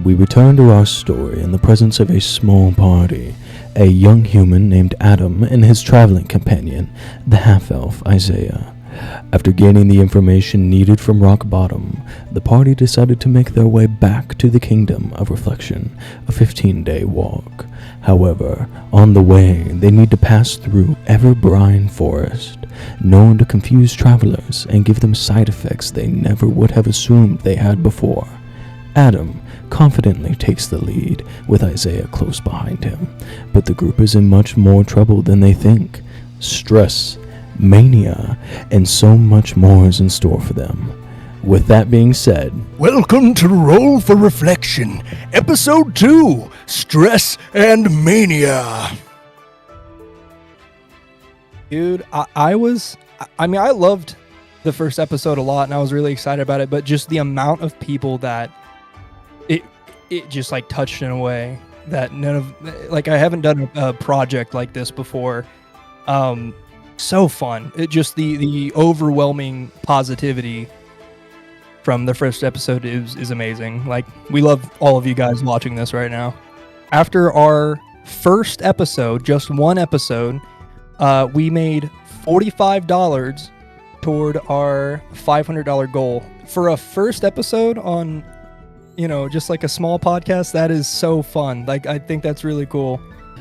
We return to our story in the presence of a small party. A young human named Adam and his traveling companion, the half-elf Isaiah. After gaining the information needed from Rock Bottom, the party decided to make their way back to the Kingdom of Reflection, a 15-day walk. However, on the way, they need to pass through Everbrine Forest, known to confuse travelers and give them side effects they never would have assumed they had before. Adam confidently takes the lead, with Isaiah close behind him, but the group is in much more trouble than they think. Stress, Mania, and so much more is in store for them. With that being said, welcome to Roll for Reflection, Episode 2, Stress and Mania. Dude, I loved the first episode a lot, and I was really excited about it, but just the amount of people that it just like touched in a way that I haven't done a project like this before. So fun. It just the overwhelming positivity from the first episode is amazing. Like, we love all of you guys watching this right now. After our first episode, just one episode, we made $45 toward our $500 goal. For a first episode on, just like a small podcast, that is so fun. Like, I think that's really cool.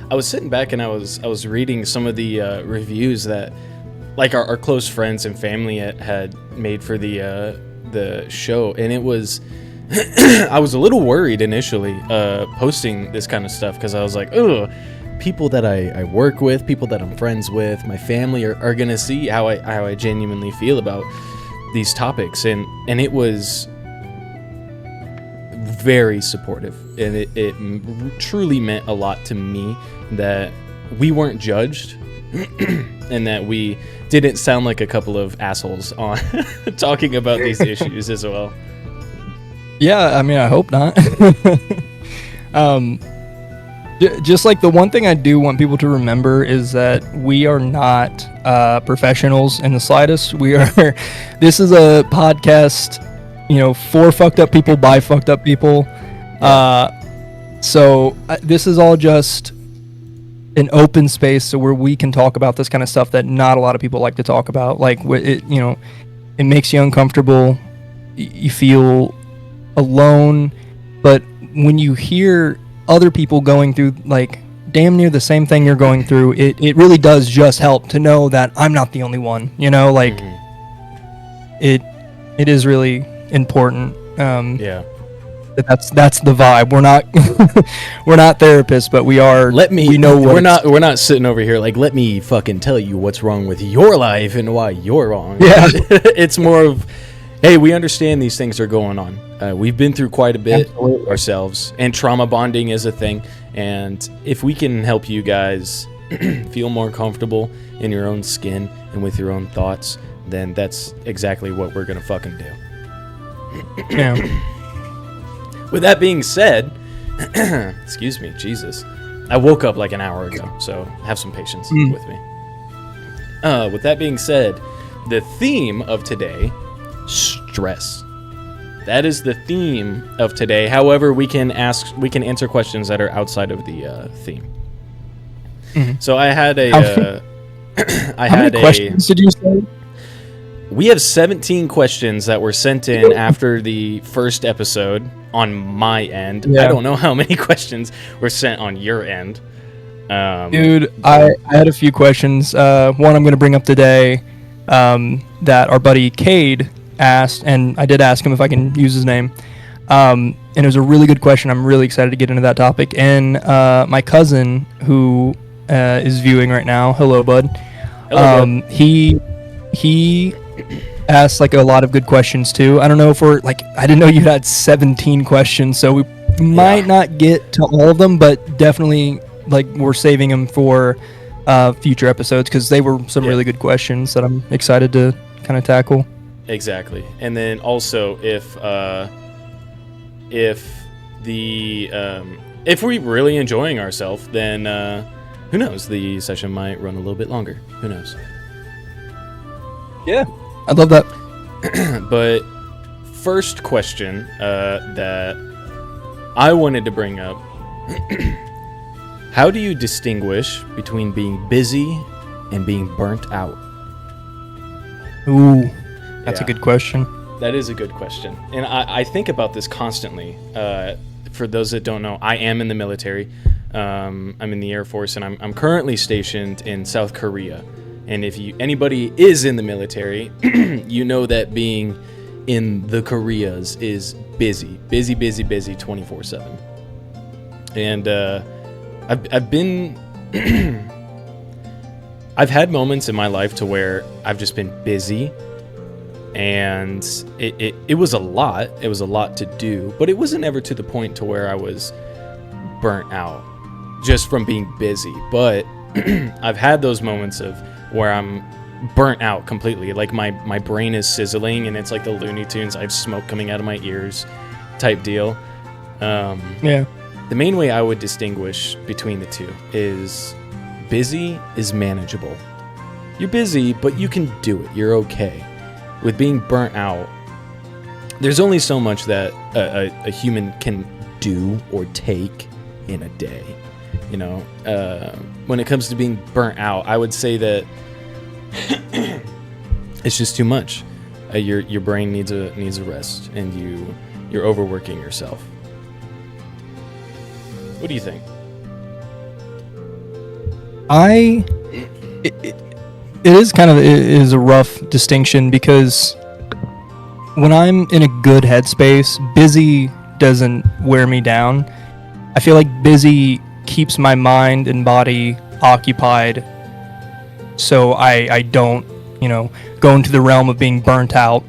I was sitting back and I was reading some of the reviews that, like, our close friends and family had made for the show, and it was I was a little worried initially posting this kind of stuff, because I was like, ugh, people that I work with, people that I'm friends with, my family are gonna see how I genuinely feel about these topics, and it was very supportive, and it truly meant a lot to me that we weren't judged and that we didn't sound like a couple of assholes on talking about these issues as well. Yeah, I mean, I hope not. Just like, the one thing I do want people to remember is that we are not professionals in the slightest. This is a podcast, for fucked up people by fucked up people. So this is all just an open space, so where we can talk about this kind of stuff that not a lot of people like to talk about. Like, it makes you uncomfortable. You feel alone, but when you hear other people going through, like, damn near the same thing you're going through, it really does just help to know that I'm not the only one. Like, it is really important. That's the vibe. We're not we're not therapists, but we are. We're not sitting over here like, let me fucking tell you what's wrong with your life and why you're wrong. Yeah. It's more of, hey, we understand these things are going on. We've been through quite a bit ourselves, and trauma bonding is a thing. And if we can help you guys feel more comfortable in your own skin and with your own thoughts, then that's exactly what we're gonna fucking do. Yeah. With that being said, excuse me, Jesus, I woke up like an hour ago, so have some patience with me. With that being said, the theme of today, stress. That is the theme of today. However, we can answer questions that are outside of the theme. Mm-hmm. So I had how many questions did you say? We have 17 questions that were sent in after the first episode on my end. Yeah. I don't know how many questions were sent on your end. Dude, I had a few questions. One I'm going to bring up today that our buddy Cade asked, and I did ask him if I can use his name. And it was a really good question. I'm really excited to get into that topic. And my cousin, who is viewing right now, hello, bud. Hello, bud. He asked like a lot of good questions too. I don't know if I didn't know you had 17 questions, so we might not get to all of them, but definitely we're saving them for future episodes, because they were some really good questions that I'm excited to kind of tackle. Exactly. And then also, if we're really enjoying ourselves, then who knows, the session might run a little bit longer. Who knows? Yeah, I love that. But first question that I wanted to bring up, how do you distinguish between being busy and being burnt out? Ooh, that's a Yeah. good question. That is a good question. And I think about this constantly. For those that don't know, I am in the military. I'm in the Air Force, and I'm currently stationed in South Korea. And if anybody is in the military, you know that being in the Koreas is busy 24/7. And I've been I've had moments in my life to where I've just been busy, and it was a lot. It was a lot to do, but it wasn't ever to the point to where I was burnt out just from being busy. But I've had those moments of where I'm burnt out completely. Like my brain is sizzling, and it's like the Looney Tunes. I have smoke coming out of my ears type deal. Yeah. The main way I would distinguish between the two is busy is manageable. You're busy, but you can do it. You're okay. With being burnt out, there's only so much that a human can do or take in a day. You know, when it comes to being burnt out, I would say that it's just too much. Your brain needs a rest, and you're overworking yourself. What do you think? It is a rough distinction, because when I'm in a good headspace, busy doesn't wear me down. I feel like busy keeps my mind and body occupied, so I don't, go into the realm of being burnt out.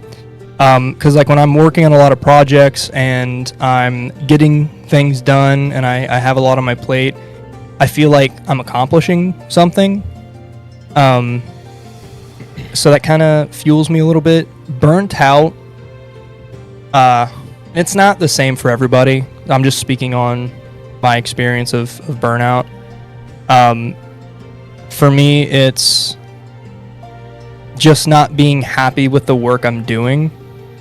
Because like when I'm working on a lot of projects and I'm getting things done and I have a lot on my plate, I feel like I'm accomplishing something. So that kind of fuels me a little bit. Burnt out, it's not the same for everybody. I'm just speaking on my experience of burnout. For me, it's just not being happy with the work I'm doing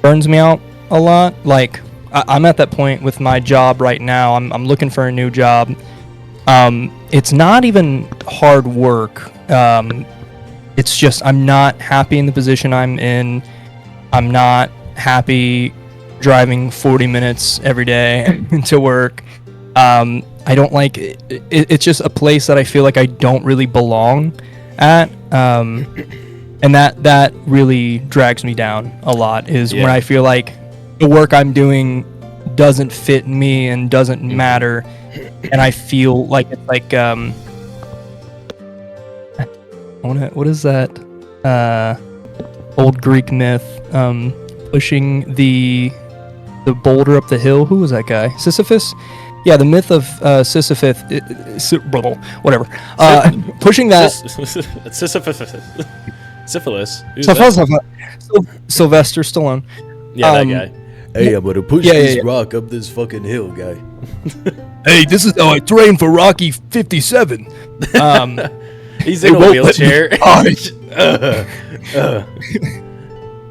burns me out a lot. Like I'm at that point with my job right now. I'm looking for a new job. It's not even hard work. It's just I'm not happy in the position I'm in. I'm not happy driving 40 minutes every day to work. I don't like it. It's just a place that I feel like I don't really belong at. And that really drags me down a lot, is when I feel like the work I'm doing doesn't fit me and doesn't matter, and I feel like it's like what is that old Greek myth, pushing the boulder up the hill? Who was that guy? Sisyphus? Yeah, the myth of Sisyphus, whatever. Pushing that Syphilis. Sylvester Stallone. Yeah, that guy. Hey, I'm gonna push this rock up this fucking hill, guy. Hey, this is how I train for Rocky 57. He's in a wheelchair.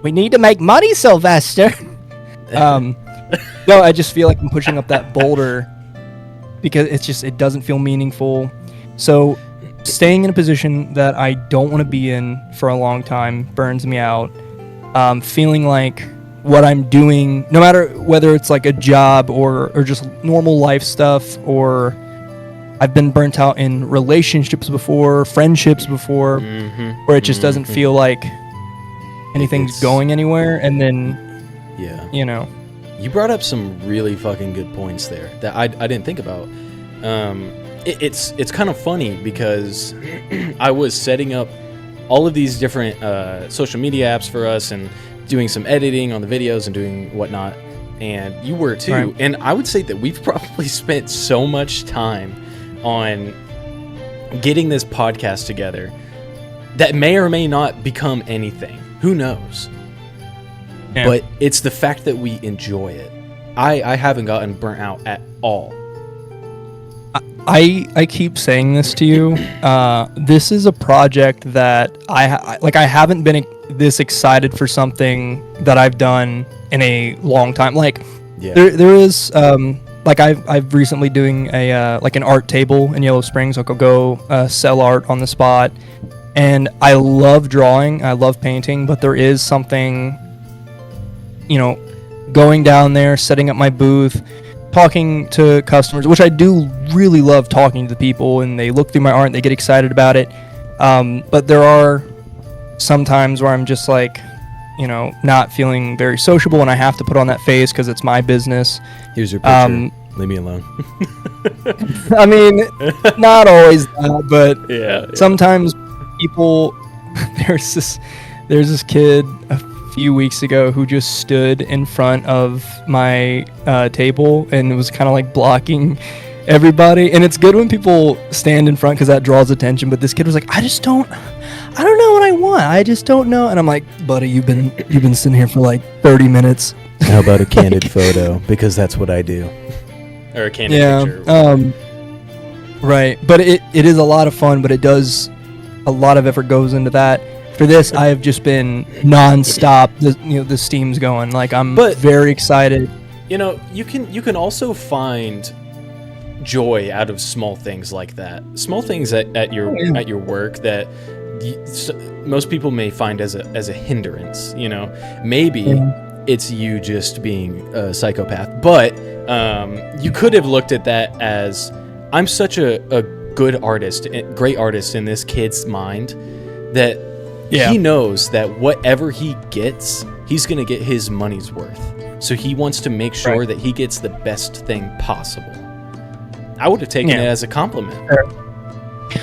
We need to make money, Sylvester. No, I just feel like I'm pushing up that boulder because it doesn't feel meaningful. So staying in a position that I don't want to be in for a long time burns me out. Feeling like what I'm doing, no matter whether it's like a job or just normal life stuff, or I've been burnt out in relationships before, friendships before, where it just doesn't feel like anything's going anywhere. And then, you brought up some really fucking good points there that I didn't think about. It's kind of funny because I was setting up all of these different social media apps for us and doing some editing on the videos and doing whatnot, and you were too. Right. And I would say that we've probably spent so much time on getting this podcast together that may or may not become anything. Who knows? Yeah. But it's the fact that we enjoy it. I haven't gotten burnt out at all. I keep saying this to you. This is a project that I haven't been this excited for something that I've done in a long time. Like there is like I've recently doing a like an art table in Yellow Springs. Like I'll go sell art on the spot, and I love drawing. I love painting, but there is something, you know, going down there, setting up my booth, talking to customers, which I do really love talking to the people, and they look through my art and they get excited about it. But there are some times where I'm just like, you know, not feeling very sociable, and I have to put on that face because it's my business. Here's your picture. Leave me alone. I mean, not always that, but Yeah. sometimes people. There's this kid a few weeks ago who just stood in front of my table and was kind of like blocking everybody. And it's good when people stand in front because that draws attention. But this kid was like, I don't know what I want. I just don't know. And I'm like, buddy, you've been sitting here for like 30 minutes. How about a candid photo? Because that's what I do. Or a candid picture. Right. But it is a lot of fun, but it does, a lot of effort goes into that. For this, I have just been nonstop. The steam's going. Like I'm very excited. You know, you can also find joy out of small things like that. Small things at your work that most people may find as a hindrance. You know, maybe it's you just being a psychopath, but you could have looked at that as, I'm such a good artist, great artist in this kid's mind that he knows that whatever he gets, he's going to get his money's worth. So he wants to make sure that he gets the best thing possible. I would have taken it as a compliment. Fair.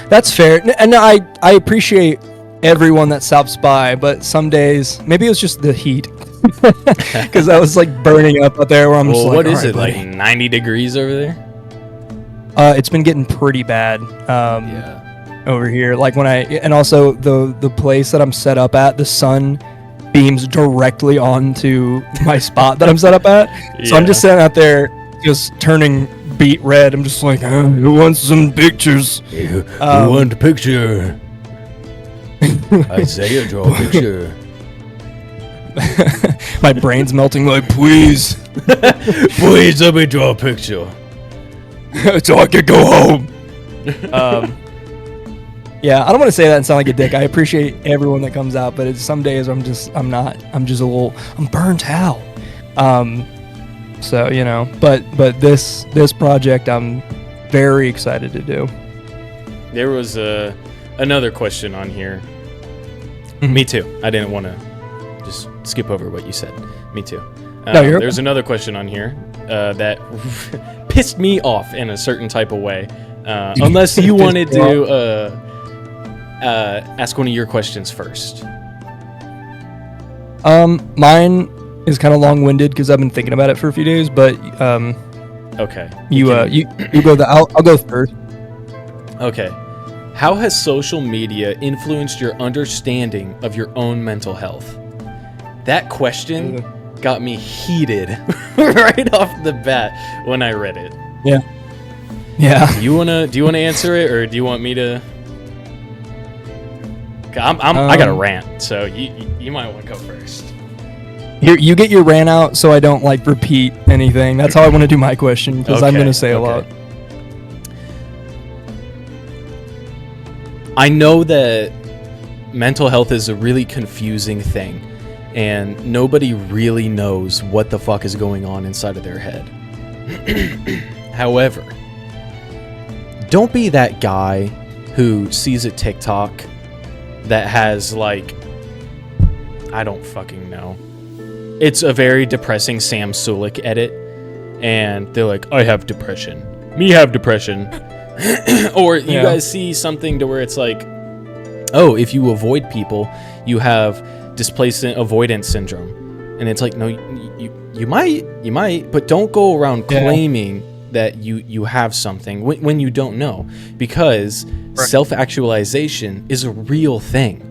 That's fair. And I appreciate everyone that stops by, but some days, maybe it was just the heat. Because I was like burning up out there where I'm just like, what is it, buddy. like 90 degrees over there? It's been getting pretty bad. Over here, like and also the place that I'm set up at, the sun beams directly onto my spot that I'm set up at. So I'm just sitting out there, just turning beet red. I'm just like, who wants some pictures? You want a picture? Isaiah, draw a picture. My brain's melting. Like, please, Please let me draw a picture. so I could go home. Yeah, I don't want to say that and sound like a dick. I appreciate everyone that comes out, but it's some days I'm just I'm burnt out. So, you know, but this project I'm very excited to do. There was another question on here. Me too. I didn't want to just skip over what you said. Me too. There's another question on here that pissed me off in a certain type of way. Unless you wanted to ask one of your questions first. Mine is kind of long-winded because I've been thinking about it for a few days. But okay, you go. I'll go first. Okay, how has social media influenced your understanding of your own mental health? That question got me heated right off the bat when I read it. Yeah. Do you wanna answer it, or do you want me to? I got a rant, so you might want to go first. Here, you get your rant out so I don't like repeat anything. That's how I want to do my question because I'm going to say a lot. I know that mental health is a really confusing thing, and nobody really knows what the fuck is going on inside of their head. However, don't be that guy who sees a TikTok that has, like, I don't fucking know. It's a very depressing Sam Sulek edit, and they're like, I have depression. Me have depression. Or you guys see something to where it's like, oh, if you avoid people, you have displacement avoidance syndrome. And it's like, no, you might, but don't go around claiming that you have something when you don't know, because self-actualization is a real thing.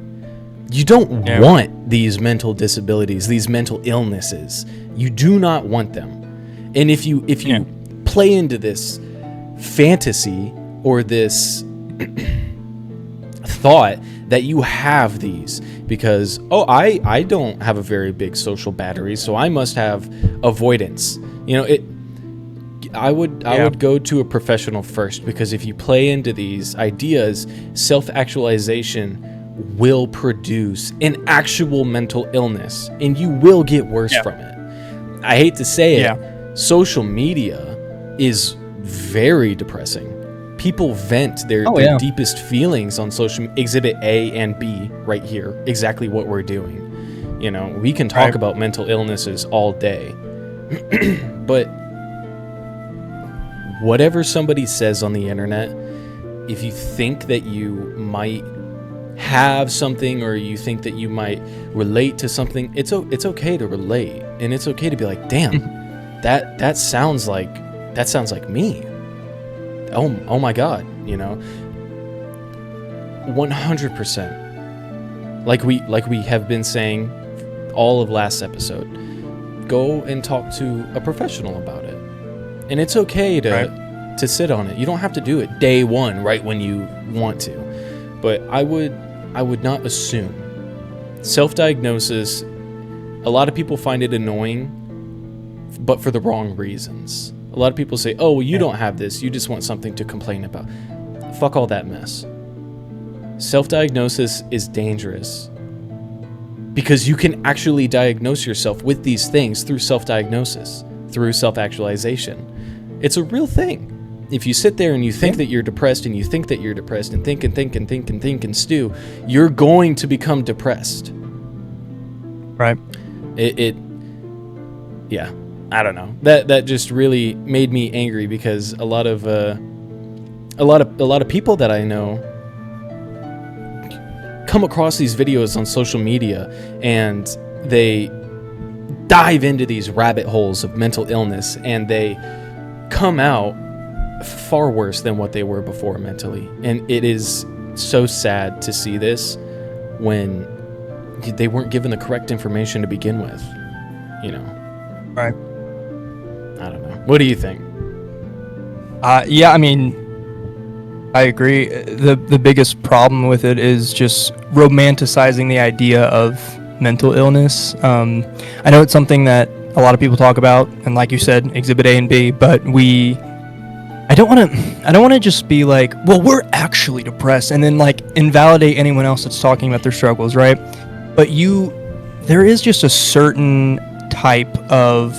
You don't want these mental disabilities, these mental illnesses. You do not want them. And if you play into this fantasy or this thought that you have these because, I don't have a very big social battery, so I must have avoidance. You know, I would go to a professional first, because if you play into these ideas, self-actualization will produce an actual mental illness, and you will get worse from it. I hate to say it, social media is very depressing. People vent their deepest feelings on social media. Exhibit A and B right here, exactly what we're doing. You know, we can talk about mental illnesses all day, but whatever somebody says on the internet, if you think that you might have something, or you think that you might relate to something, it's okay to relate, and it's okay to be like, damn, that sounds like me. Oh my God, you know, 100%. Like we have been saying all of last episode, go and talk to a professional about it, and it's okay to sit on it. You don't have to do it day one right when you want to, but I would not assume. Self-diagnosis, a lot of people find it annoying, but for the wrong reasons. A lot of people say, oh, well, you don't have this, you just want something to complain about. Fuck all that mess. Self-diagnosis is dangerous, because you can actually diagnose yourself with these things through self-diagnosis, through self-actualization. It's a real thing. If you sit there and you think that you're depressed, and you think that you're depressed, and think and think and think and think and stew, you're going to become depressed. Right. Yeah, I don't know. That just really made me angry, because a lot of people that I know come across these videos on social media, and they dive into these rabbit holes of mental illness, and they come out far worse than what they were before mentally. And it is so sad to see this when they weren't given the correct information to begin with, you know. Right. I don't know. What do you think? Yeah, I mean, I agree. The biggest problem with it is just romanticizing the idea of mental illness. I know it's something that a lot of people talk about, and like you said, Exhibit A and B, but I don't want to just be like, well, we're actually depressed, and then like invalidate anyone else that's talking about their struggles, right? But there is just a certain type of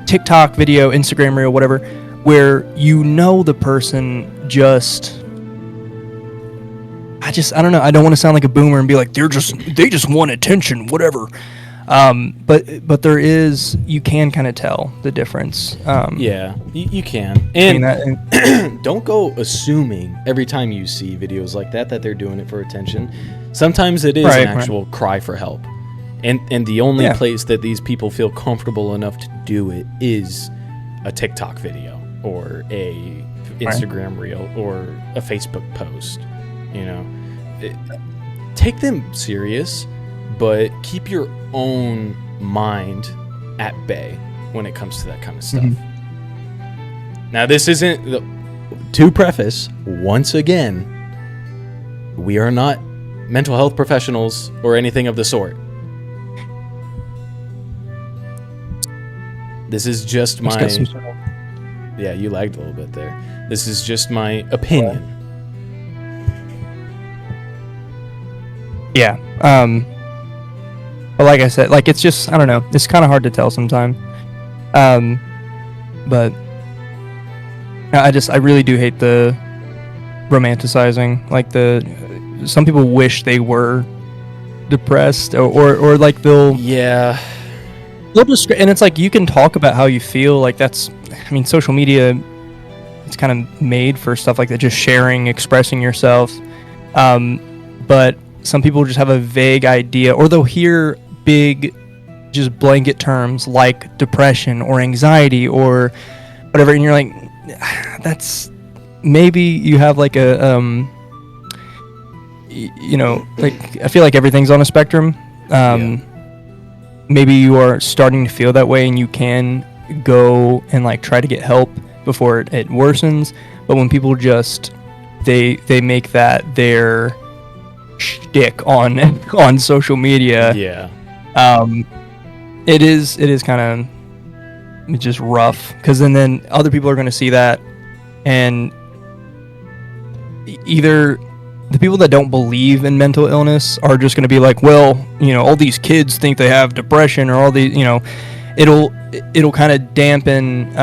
TikTok video, Instagram reel, whatever, where the person just, I don't know, I don't want to sound like a boomer and be like, they just want attention, whatever. But there is, you can kind of tell the difference. Yeah, you can. And don't go assuming every time you see videos like that they're doing it for attention. Sometimes it is an actual cry for help. And the only place that these people feel comfortable enough to do it is a TikTok video, or a Instagram reel, or a Facebook post. You know, take them serious, but keep your own mind at bay when it comes to that kind of stuff. Now, this isn't, to preface, once again, we are not mental health professionals or anything of the sort. This is just my... Yeah, you lagged a little bit there. This is just my opinion. Yeah. But like I said, like, it's just, I don't know, it's kind of hard to tell sometimes. But I really do hate the romanticizing. Like, some people wish they were depressed, or like they'll just, and it's like, you can talk about how you feel. Like, that's, I mean, social media, it's kind of made for stuff like that, just sharing, expressing yourself. But some people just have a vague idea, or they'll hear big, just blanket terms like depression or anxiety or whatever, and you're like, that's, maybe you have like a like, I feel like everything's on a spectrum. Maybe you are starting to feel that way, and you can go and like try to get help before it worsens. But when people just they make that their shtick on social media, it is kind of it's just rough, because then other people are going to see that, and either the people that don't believe in mental illness are just going to be like, well, all these kids think they have depression, or all these, it'll kind of dampen,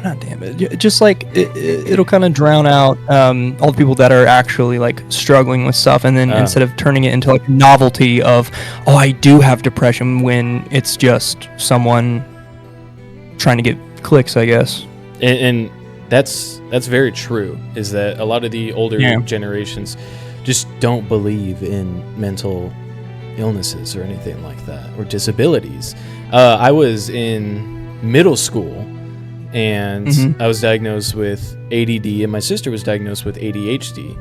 not dampen, just like it'll kind of drown out all the people that are actually like struggling with stuff, and then instead of turning it into like novelty of, oh, I do have depression, when it's just someone trying to get clicks, I guess. And that's very true, is that a lot of the older generations just don't believe in mental illnesses or anything like that, or disabilities. I was in middle school, and I was diagnosed with ADD, and my sister was diagnosed with ADHD.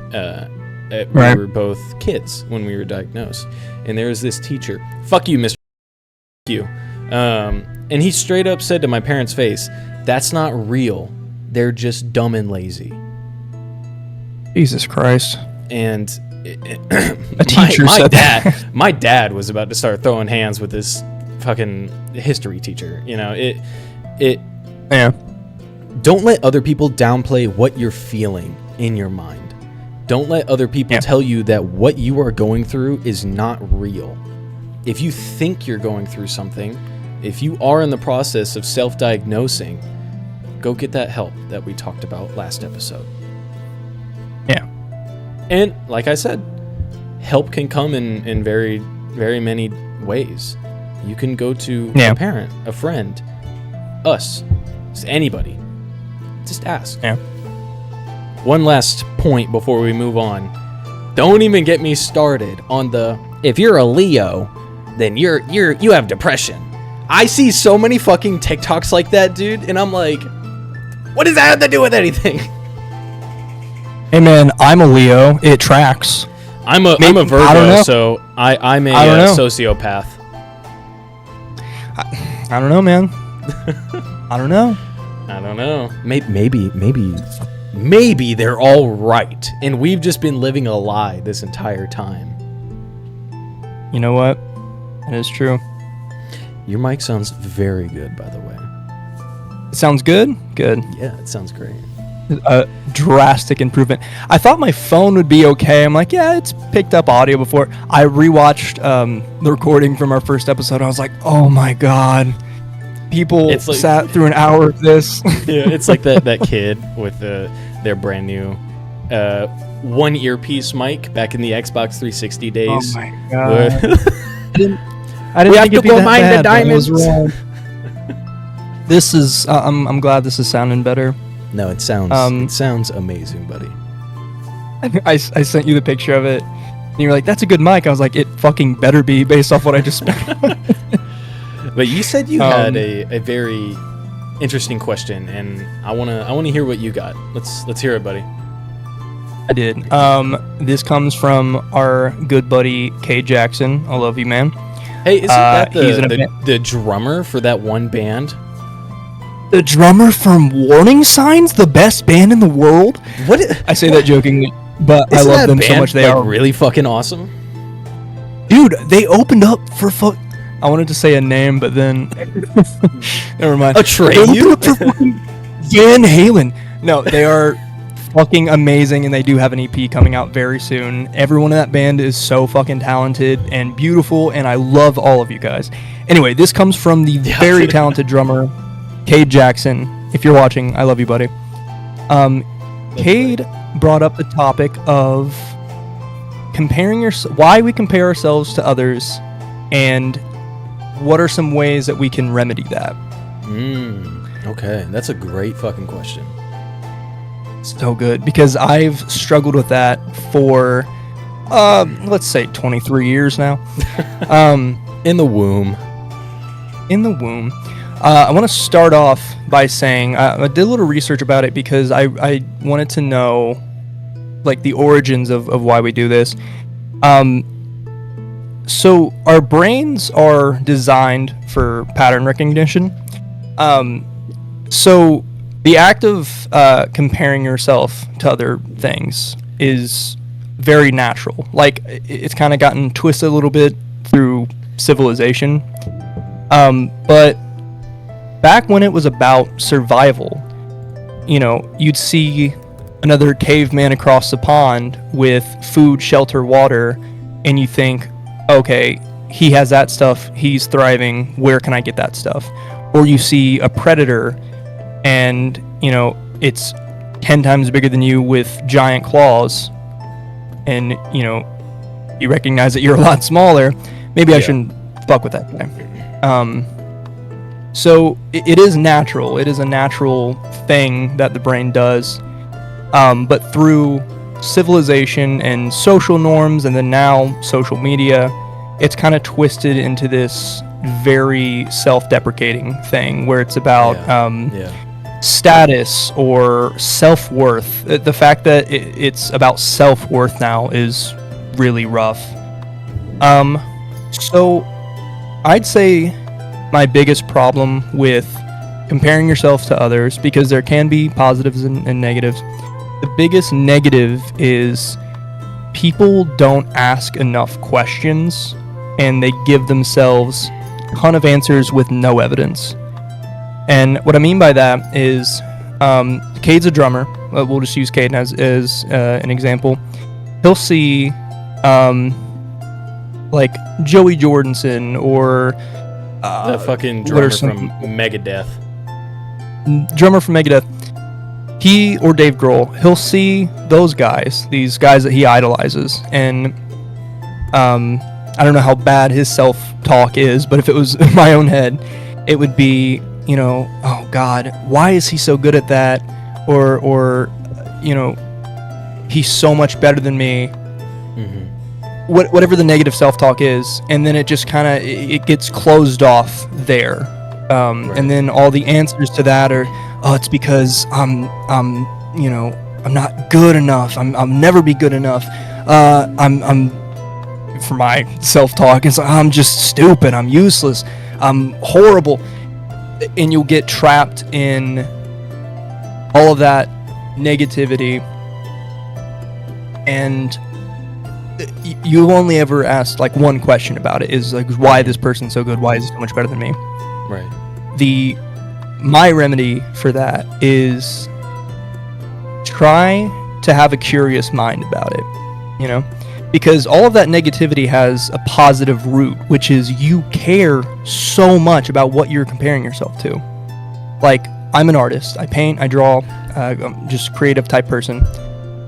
We were both kids when we were diagnosed, and there was this teacher, fuck you, Mr. you, and he straight up said to my parents' face, that's not real. They're just dumb and lazy. Jesus Christ. And a teacher said that. My dad was about to start throwing hands with this fucking history teacher. Don't let other people downplay what you're feeling in your mind. Don't let other people tell you that what you are going through is not real. If you think you're going through something, if you are in the process of self-diagnosing, go get that help that we talked about last episode. Yeah. And like I said, help can come in very, very many ways. You can go to a parent, a friend, us, just anybody. Just ask. Yeah. One last point before we move on. Don't even get me started on the, if you're a Leo, then you have depression. I see so many fucking TikToks like that, dude, and I'm like, what does that have to do with anything? Hey man, I'm a Leo. It tracks. I'm a Virgo, so I'm a sociopath. I don't know, man. I don't know. Maybe they're all right, and we've just been living a lie this entire time. You know what? It is true. Your mic sounds very good, by the way. It sounds good? Good. Yeah, it sounds great. A drastic improvement. I thought my phone would be okay. I'm like, yeah, it's picked up audio before. I rewatched the recording from our first episode. I was like, oh my god. People like, sat through an hour of this. Yeah, it's like that kid with their brand new one earpiece mic back in the Xbox 360 days. Oh my god. I didn't we think have to go mine the diamonds. This is. I'm glad this is sounding better. No, it sounds amazing, buddy. I sent you the picture of it, and you were like, "That's a good mic." I was like, "It fucking better be," based off what I just spent. But you said you had a very interesting question, and I wanna hear what you got. Let's hear it, buddy. I did. This comes from our good buddy K Jackson. I love you, man. Hey, isn't that the drummer for that one band? The drummer from Warning Signs, the best band in the world? What? I say that jokingly, but I love them so much. They are really fucking awesome. Dude, they opened up for I wanted to say a name, but then never mind. Atreyu? Van Halen. No, they are fucking amazing, and they do have an EP coming out very soon. Everyone in that band is so fucking talented and beautiful, and I love all of you guys. Anyway, this comes from the very talented drummer, Cade Jackson. If you're watching, I love you, buddy. Cade brought up the topic of why we compare ourselves to others, and what are some ways that we can remedy that. Okay, that's a great fucking question. So good, because I've struggled with that for let's say 23 years now. In the womb. I want to start off by saying I did a little research about it, because I wanted to know like the origins of why we do this. So our brains are designed for pattern recognition. So the act of comparing yourself to other things is very natural. Like, it's kind of gotten twisted a little bit through civilization. But back when it was about survival, you know, you'd see another caveman across the pond with food, shelter, water, and you think, okay, he has that stuff, he's thriving, where can I get that stuff? Or you see a predator and, you know, it's 10 times bigger than you with giant claws, and, you know, you recognize that you're a lot smaller. Maybe I shouldn't fuck with that guy. So it is natural. It is a natural thing that the brain does. But through civilization and social norms, and then now social media, it's kind of twisted into this very self-deprecating thing where it's about status or self-worth. The fact that it's about self-worth now is really rough. So I'd say my biggest problem with comparing yourself to others, because there can be positives and negatives, the biggest negative is people don't ask enough questions and they give themselves a ton of answers with no evidence. And what I mean by that is, Cade's a drummer. We'll just use Cade as an example. He'll see like Joey Jordison or the fucking drummer from Megadeth. Drummer from Megadeth. He or Dave Grohl, he'll see those guys, these guys that he idolizes, and I don't know how bad his self-talk is, but if it was in my own head, it would be, you know, oh God, why is he so good at that? Or you know, he's so much better than me. Mm-hmm. Whatever the negative self-talk is, and then it just kind of it gets closed off there, right. And then all the answers to that are, oh, it's because I'm you know, I'm not good enough. I'll never be good enough. I'm for my self-talk, it's like, I'm just stupid. I'm useless. I'm horrible. And you'll get trapped in all of that negativity, and you only ever ask like one question about it, is like, why this person's so good? Why is he so much better than me? Right. My remedy for that is try to have a curious mind about it, you know, because all of that negativity has a positive root, which is you care so much about what you're comparing yourself to. Like, I'm an artist. I paint, I draw, I'm just a creative type person.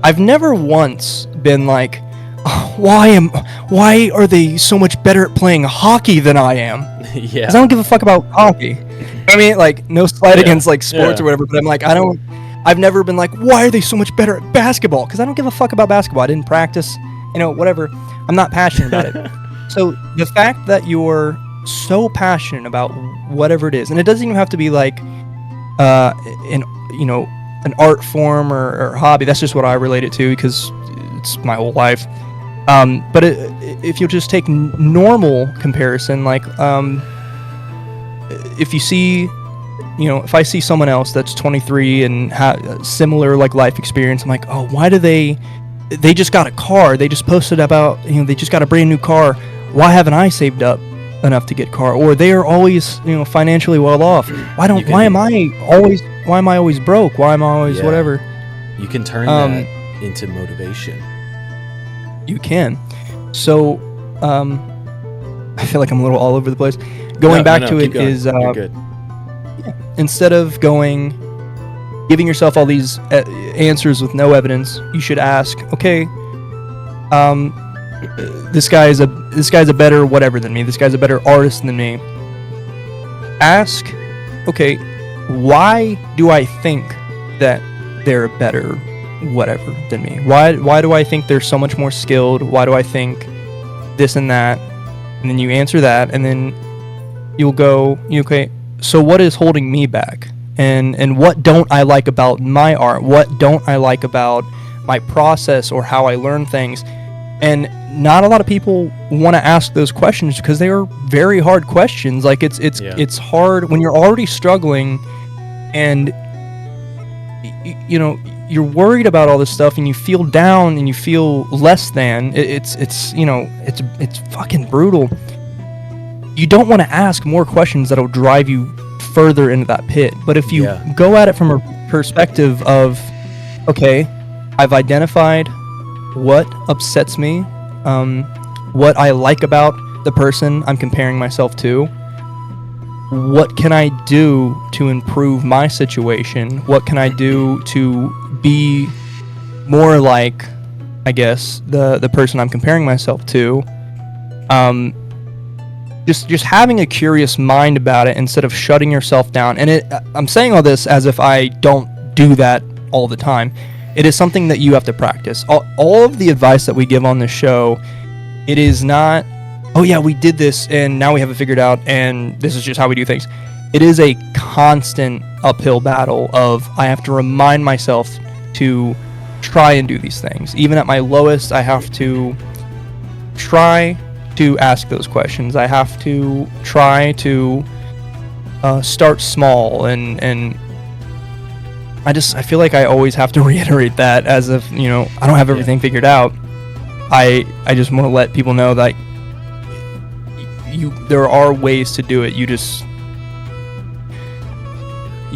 I've never once been like, oh, why are they so much better at playing hockey than I am? Yeah. 'Cause I don't give a fuck about hockey. I mean, like, no slight against like sports or whatever, but I'm like, I've never been like, why are they so much better at basketball? Because I don't give a fuck about basketball. I didn't practice, you know, whatever. I'm not passionate about it. So the fact that you're so passionate about whatever it is, and it doesn't even have to be like an art form or hobby. That's just what I relate it to because it's my whole life. But if you just take normal comparison, like if you see, you know, if I see someone else that's 23 and have a similar like life experience, I'm like, oh, why do they just got a car, they just posted about, you know, they just got a brand new car, why haven't I saved up enough to get a car? Or they are always, you know, financially well off, why am I always broke, why am I always whatever? You can turn that into motivation. You can. So I feel like I'm a little all over the place. Going back to it is You're good. Instead of giving yourself all these answers with no evidence, you should ask, okay, this guy's a better whatever than me. This guy's a better artist than me. Ask, okay, why do I think that they're a better whatever than me? Why do I think they're so much more skilled? Why do I think this and that? And then you answer that, and then you'll go, okay, so what is holding me back? And what don't I like about my art? What don't I like about my process or how I learn things? And not a lot of people want to ask those questions because they are very hard questions. Like it's hard when you're already struggling, and you know, you're worried about all this stuff, and you feel down and you feel less than. It's you know, it's fucking brutal. You don't want to ask more questions that'll drive you further into that pit. But if you Yeah. go at it from a perspective of, okay, I've identified what upsets me, what I like about the person I'm comparing myself to, what can I do to improve my situation? What can I do to be more like, I guess, the person I'm comparing myself to? Just having a curious mind about it instead of shutting yourself down. And I'm saying all this as if I don't do that all the time. It is something that you have to practice. All of the advice that we give on this show, it is not, oh yeah, we did this and now we have it figured out and this is just how we do things. It is a constant uphill battle of, I have to remind myself to try and do these things. Even at my lowest, I have to try to ask those questions. I have to try to start small, and I feel like I always have to reiterate that, as if, I don't have everything figured out. I just want to let people know that there are ways to do it. You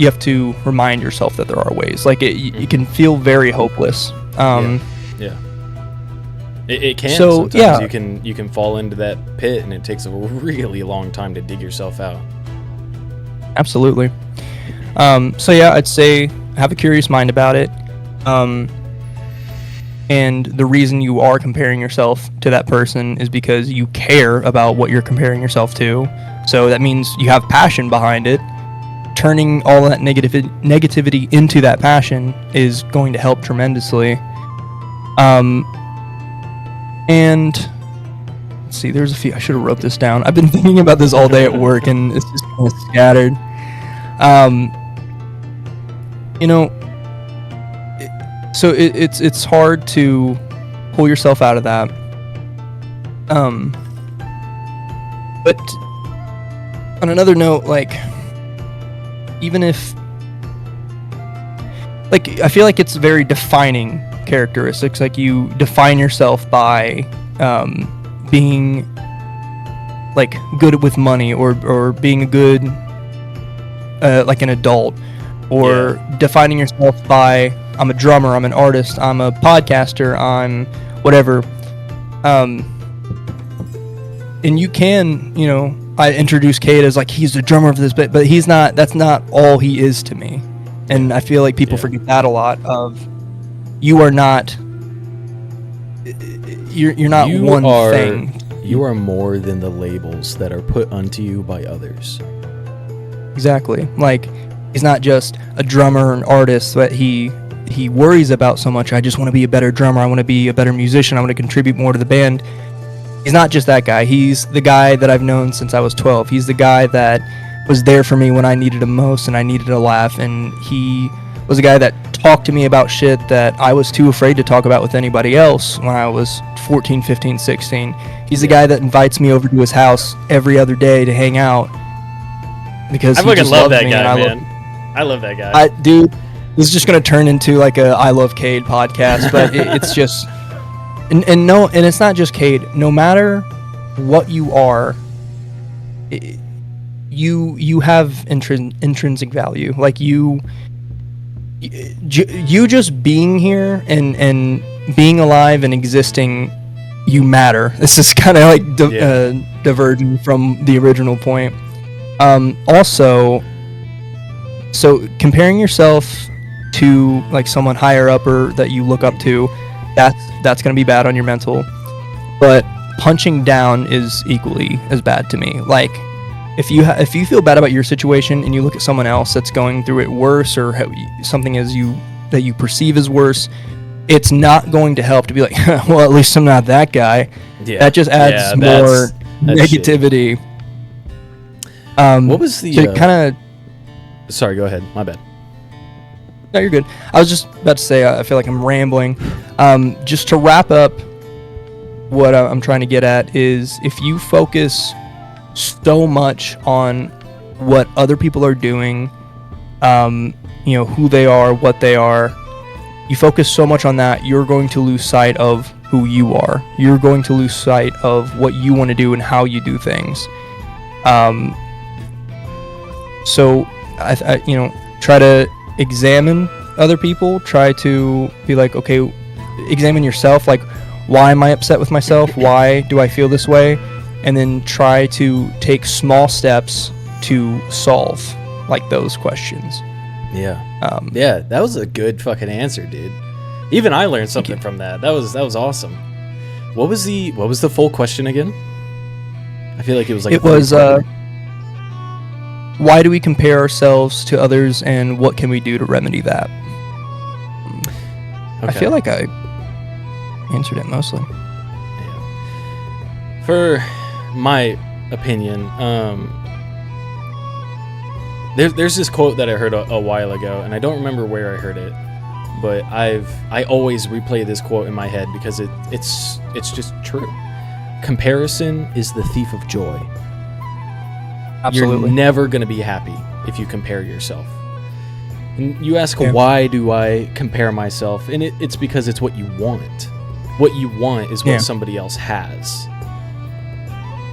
have to remind yourself that there are ways. Like it can feel very hopeless. Yeah. It can. So, sometimes yeah. you can fall into that pit, and it takes a really long time to dig yourself out. Absolutely. So yeah, I'd say have a curious mind about it. And the reason you are comparing yourself to that person is because you care about what you're comparing yourself to. So that means you have passion behind it. Turning all that negativity into that passion is going to help tremendously. And let's see, there's a few. I should have wrote this down. I've been thinking about this all day at work, and it's just kind of scattered. So it's hard to pull yourself out of that. But on another note, like, even if, like, I feel like it's very defining characteristics. Like, you define yourself by being like good with money, or being a good like an adult, or defining yourself by, I'm a drummer, I'm an artist, I'm a podcaster, I'm whatever. And you can, I introduce Cade as like, he's the drummer of this bit, but he's not. That's not all he is to me. And I feel like people forget that a lot. Of, you are not. You're not one thing. You are more than the labels that are put onto you by others. Exactly. Like, he's not just a drummer, an artist that he worries about so much. I just want to be a better drummer. I want to be a better musician. I want to contribute more to the band. He's not just that guy. He's the guy that I've known since I was 12. He's the guy that was there for me when I needed him most and I needed a laugh. And he was a guy that talked to me about shit that I was too afraid to talk about with anybody else when I was 14, 15, 16. He's the guy that invites me over to his house every other day to hang out. Because I he fucking just love loves that me, guy, and man. I love that guy. Dude, this is just going to turn into like a I Love Cade podcast, but it's just... And it's not just Cade. No matter what you are, you have intrinsic value. Like, you just being here and being alive and existing, you matter. This is kind of like diverging from the original point. Also, so comparing yourself to like someone higher up or that you look up to, that's going to be bad on your mental. But punching down is equally as bad to me. Like, if you feel bad about your situation and you look at someone else that's going through it worse, or something that you perceive as worse, it's not going to help to be like, well, at least I'm not that guy. Yeah. That just adds more negativity. What was the kind of? Sorry, go ahead. My bad. No, you're good. I was just about to say, I feel like I'm rambling. Just to wrap up, what I'm trying to get at is, if you focus so much on what other people are doing, who they are, what they are, you focus so much on that, you're going to lose sight of who you are. You're going to lose sight of what you want to do and how you do things. So try to examine other people, try to be like, okay, examine yourself, like, why am I upset with myself? Why do I feel this way? And then try to take small steps to solve like those questions. Yeah. Yeah, that was a good fucking answer, dude. Even I learned something from that. That was awesome. What was the full question again? I feel like it was like why do we compare ourselves to others, and what can we do to remedy that? Okay. I feel like I answered it mostly. Yeah. For my opinion, there's this quote that I heard a while ago, and I don't remember where I heard it, but I always replay this quote in my head because it's just true. Comparison is the thief of joy. Absolutely. You're never going to be happy if you compare yourself. And you ask, why do I compare myself? And it's because it's what you want. What you want is what somebody else has.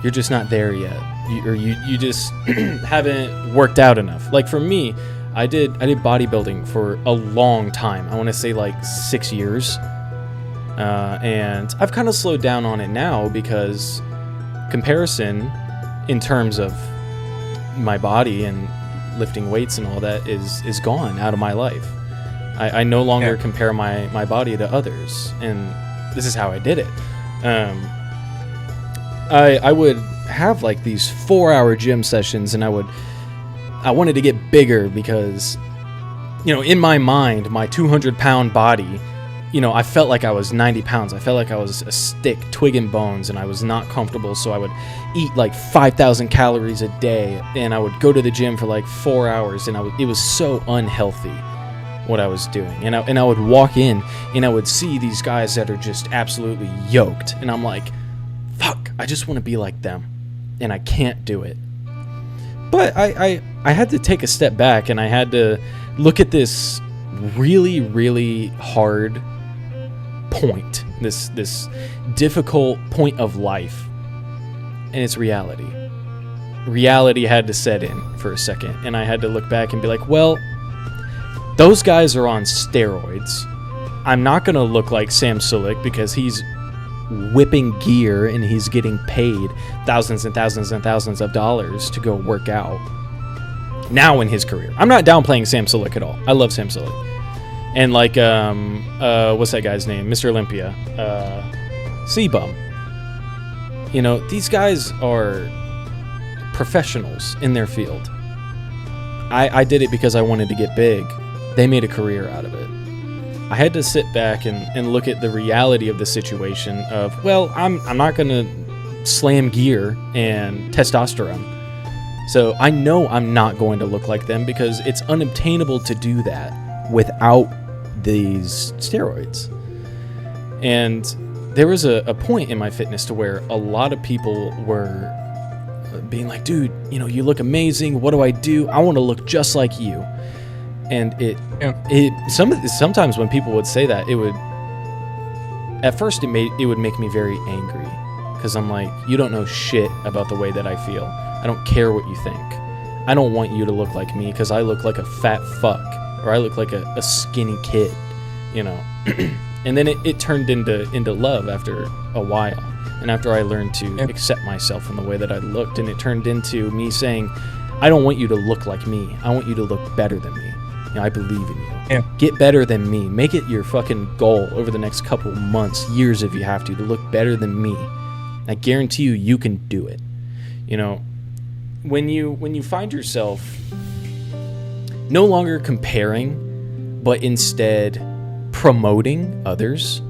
You're just not there yet. You just haven't worked out enough. Like for me, I did bodybuilding for a long time. I want to say like 6 years. And I've kind of slowed down on it now because comparison in terms of my body and lifting weights and all that is gone out of my life. I no longer compare my body to others, and this is how I did it. I would have like these 4-hour gym sessions, and I wanted to get bigger because, in my mind, my 200-pound body, I felt like I was 90 pounds. I felt like I was a stick, twig and bones, and I was not comfortable. So I would eat like 5,000 calories a day, and I would go to the gym for like 4 hours, and it was so unhealthy what I was doing. And I would walk in, and I would see these guys that are just absolutely yoked, and I'm like, fuck, I just want to be like them, and I can't do it. But I had to take a step back, and I had to look at this really, really hard point, this difficult point of life, and it's reality. Reality had to set in for a second, and I had to look back and be like, well, those guys are on steroids. I'm not going to look like Sam Sulek because he's whipping gear and he's getting paid thousands and thousands and thousands of dollars to go work out now in his career. I'm not downplaying Sam Sulek at all. I love Sam Sulek. And like, what's that guy's name? Mr. Olympia. C-Bum. These guys are professionals in their field. I did it because I wanted to get big. They made a career out of it. I had to sit back and look at the reality of the situation of, well, I'm not going to slam gear and testosterone. So I know I'm not going to look like them because it's unobtainable to do that without these steroids. And there was a point in my fitness to where a lot of people were being like, dude, you look amazing. What do I do? I want to look just like you. And sometimes when people would say that, at first it would make me very angry because I'm like, you don't know shit about the way that I feel. I don't care what you think. I don't want you to look like me because I look like a fat fuck, or I look like a skinny kid, And then it turned into love after a while, and after I learned to accept myself in the way that I looked, and it turned into me saying, I don't want you to look like me. I want you to look better than me. I believe in you. Yeah. Get better than me. Make it your fucking goal over the next couple months, years if you have to look better than me. I guarantee you can do it. When you find yourself no longer comparing, but instead promoting others,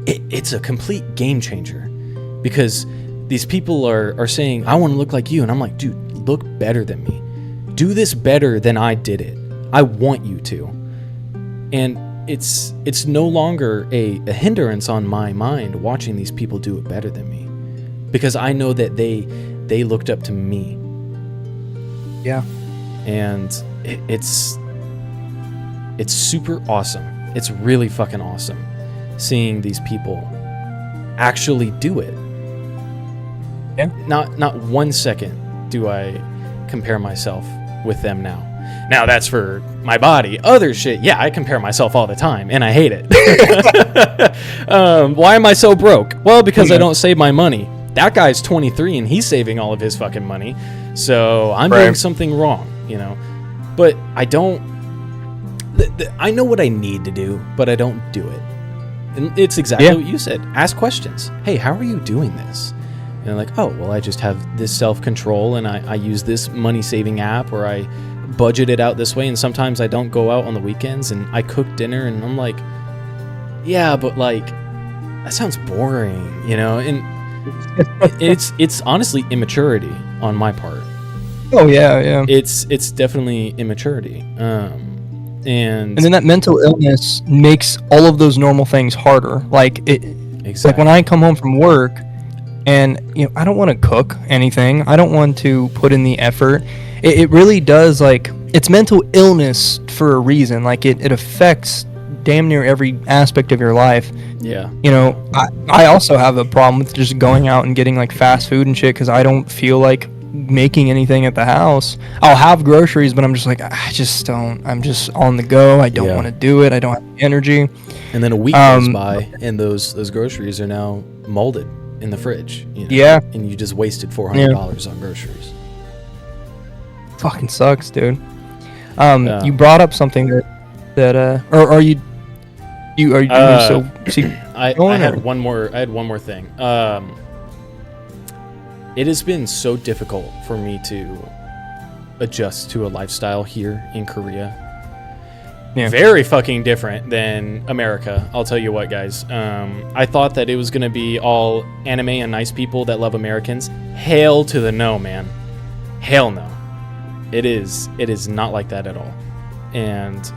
it's a complete game changer. Because these people are saying, I want to look like you. And I'm like, dude, look better than me. Do this better than I did it. I want you to. And it's no longer a hindrance on my mind watching these people do it better than me. Because I know that they looked up to me. Yeah. And it's super awesome. It's really fucking awesome seeing these people actually do it. Yeah. Not 1 second do I compare myself with them now. Now that's for my body. Other shit, yeah, I compare myself all the time, and I hate it. Why am I so broke? Well, because I don't save my money. That guy's 23 and he's saving all of his fucking money. So I'm doing something wrong, you know. But I don't. I know what I need to do, but I don't do it. And it's exactly what you said. Ask questions. Hey, how are you doing this? And they're like, oh, well, I just have this self-control, and I use this money-saving app, or I budget it out this way, and sometimes I don't go out on the weekends, and I cook dinner, and I'm like, yeah, but like, that sounds boring, you know? And it's honestly immaturity on my part. Oh yeah. It's definitely immaturity. And then that mental illness makes all of those normal things harder. Like like when I come home from work, and you know, I don't want to cook anything. I don't want to put in the effort. It really does, like, it's mental illness for a reason. Like it affects damn near every aspect of your life. Yeah. You know, I also have a problem with just going out and getting like fast food and shit because I don't feel like making anything at the house. I'll have groceries, but I'm just like, I just don't. I'm just on the go. I don't want to do it. I don't have the energy. And then a week goes by, and those groceries are now molded in the fridge. You know? Yeah. And you just wasted $400 on groceries. Fucking sucks, dude. You brought up something that or are you so see, I had one more thing. It has been so difficult for me to adjust to a lifestyle here in Korea. Yeah. Very fucking different than America. I'll tell you what, guys. I thought that it was gonna be all anime and nice people that love Americans. Hail to the no, man. Hell no. It is not like that at all. And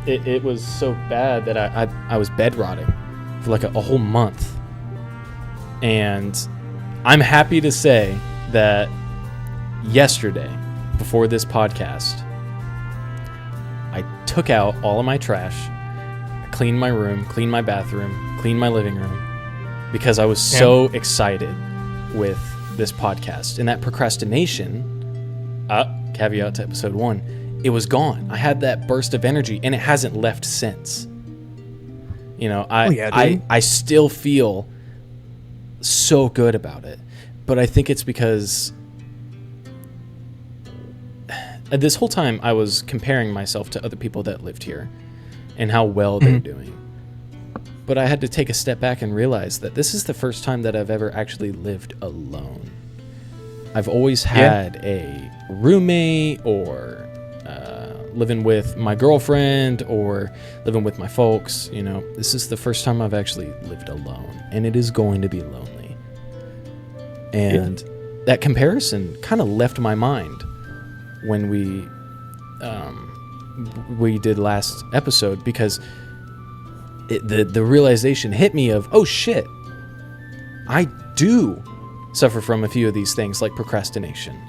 it was so bad that I was bed rotting for like a whole month. And I'm happy to say that yesterday, before this podcast, I took out all of my trash, I cleaned my room, cleaned my bathroom, cleaned my living room, because I was so excited with this podcast. And that procrastination, caveat to episode 1, it was gone. I had that burst of energy, and it hasn't left since. You know, I still feel so good about it, but I think it's because this whole time I was comparing myself to other people that lived here and how well they're doing. But I had to take a step back and realize that this is the first time that I've ever actually lived alone. I've always had a roommate, or living with my girlfriend, or living with my folks. You know, this is the first time I've actually lived alone, and it is going to be lonely. And that comparison kind of left my mind when we did last episode, because the realization hit me of, oh shit, I do suffer from a few of these things, like procrastination.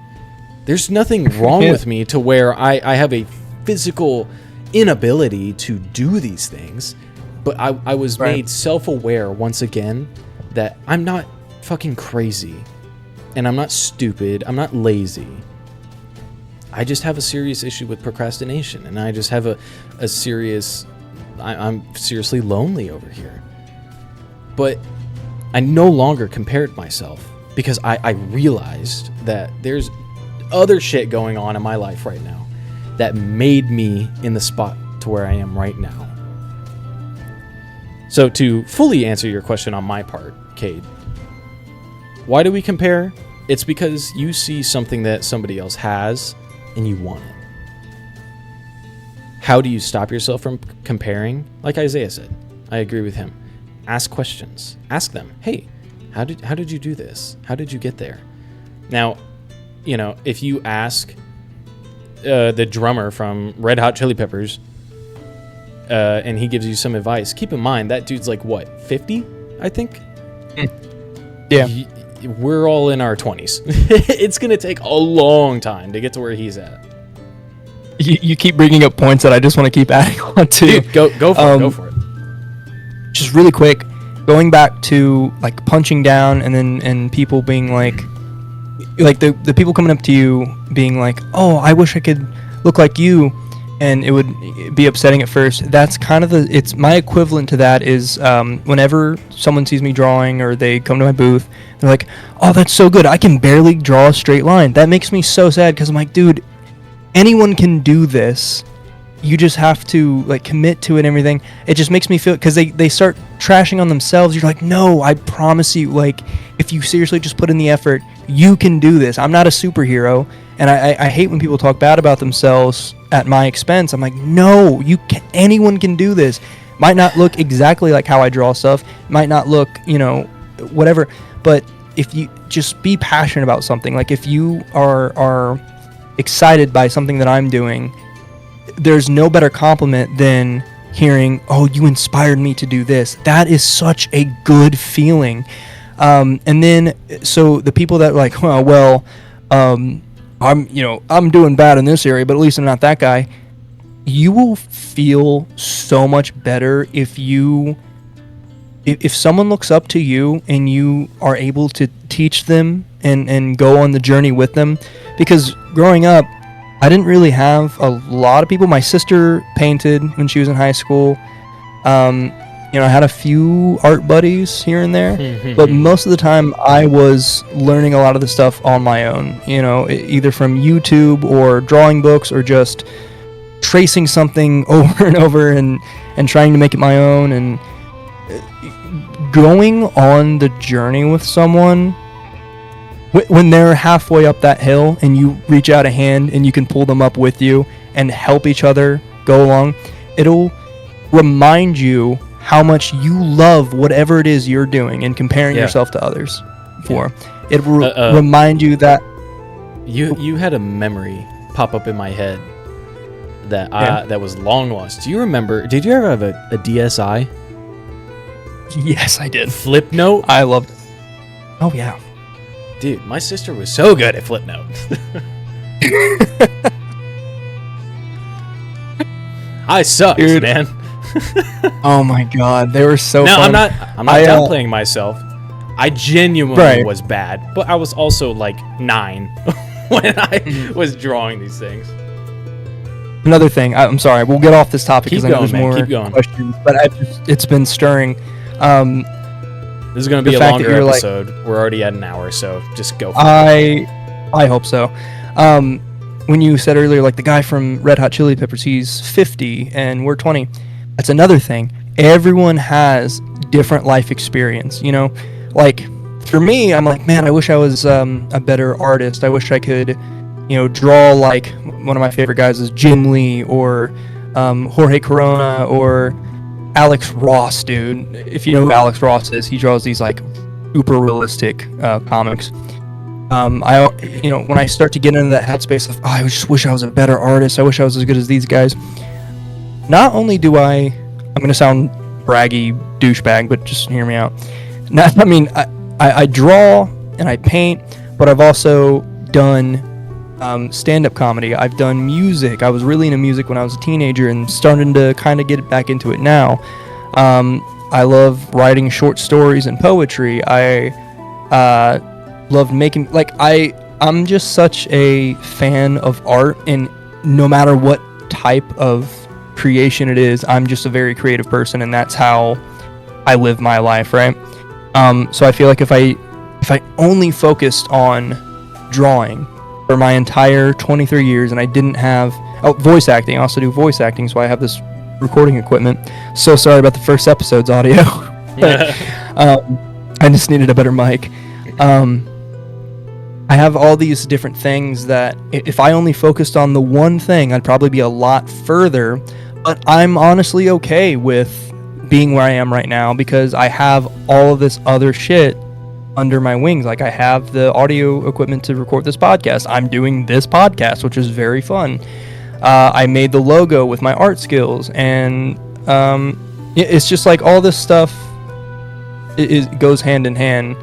There's nothing wrong with me to where I have a physical inability to do these things, but I was made self-aware once again that I'm not fucking crazy, and I'm not stupid, I'm not lazy. I just have a serious issue with procrastination, and I just have a serious, I'm seriously lonely over here. But I no longer compared myself, because I realized that there's other shit going on in my life right now that made me in the spot to where I am right now. So to fully answer your question on my part, Cade, why do we compare? It's because you see something that somebody else has and you want it. How do you stop yourself from comparing? Like Isaiah said, I agree with him. Ask questions. Ask them, hey, how did you do this? How did you get there? Now, you know, if you ask the drummer from Red Hot Chili Peppers, and he gives you some advice, keep in mind that dude's like, what, 50, I think? Yeah. We're all in our 20s. It's going to take a long time to get to where he's at. You keep bringing up points that I just want to keep adding on to. Dude, go for it. Just really quick, going back to like punching down, and people being like, like the people coming up to you being like, oh, I wish I could look like you, and it would be upsetting at first. That's kind of it's my equivalent to that is whenever someone sees me drawing or they come to my booth, they're like, oh, that's so good, I can barely draw a straight line. That makes me so sad, because I'm like, dude, anyone can do this. You just have to like commit to it and everything. It just makes me feel, because they start trashing on themselves. You're like, no, I promise you, like, if you seriously just put in the effort, you can do this. I'm not a superhero. And I hate when people talk bad about themselves at my expense. I'm like, no, anyone can do this. Might not look exactly like how I draw stuff, might not look, whatever, but if you just be passionate about something, like if you are excited by something that I'm doing, there's no better compliment than hearing, oh, you inspired me to do this. That is such a good feeling. And then, so the people that are like, I'm doing bad in this area, but at least I'm not that guy. You will feel so much better if someone looks up to you and you are able to teach them and go on the journey with them. Because growing up, I didn't really have a lot of people. My sister painted when she was in high school. I had a few art buddies here and there, but most of the time I was learning a lot of the stuff on my own, either from YouTube or drawing books or just tracing something over and over and trying to make it my own. And going on the journey with someone, when they're halfway up that hill and you reach out a hand and you can pull them up with you and help each other go along, it'll remind you how much you love whatever it is you're doing and comparing yourself to others for. It will remind you that you had a memory pop up in my head that was long lost. Do you remember? Did you ever have a DSi? Yes, I did. Flip note? I loved it. Oh yeah. Dude, my sister was so good at flip note. I sucked, dude, man. Oh my god, they were so fun. I'm not downplaying myself. I genuinely was bad, but I was also like 9 when I was drawing these things. Another thing, I'm sorry, we'll get off this topic because I know there's more questions, but it's been stirring. This is going to be a longer episode. We're already at an hour, so just go for it. I hope so. When you said earlier, like the guy from Red Hot Chili Peppers, he's 50 and we're 20. That's another thing. Everyone has different life experience, Like, for me, I'm like, man, I wish I was a better artist. I wish I could, draw like one of my favorite guys is Jim Lee or Jorge Corona or Alex Ross, dude. If you know who Alex Ross is, he draws these like super realistic comics. When I start to get into that headspace of, I just wish I was a better artist. I wish I was as good as these guys. Not only do I'm going to sound braggy douchebag, but just hear me out. I draw and I paint, but I've also done stand-up comedy. I've done music. I was really into music when I was a teenager and starting to kind of get back into it now. I love writing short stories and poetry. I love making, I'm just such a fan of art, and no matter what type of creation it is, I'm just a very creative person, and that's how I live my life, right? So I feel like if I only focused on drawing for my entire 23 years and I didn't have voice acting, I also do voice acting, so I have this recording equipment. So sorry about the first episode's audio. I just needed a better mic. I have all these different things that if I only focused on the one thing, I'd probably be a lot further. But I'm honestly okay with being where I am right now because I have all of this other shit under my wings. Like, I have the audio equipment to record this podcast. I'm doing this podcast, which is very fun. I made the logo with my art skills, and it's just like all this stuff it goes hand in hand.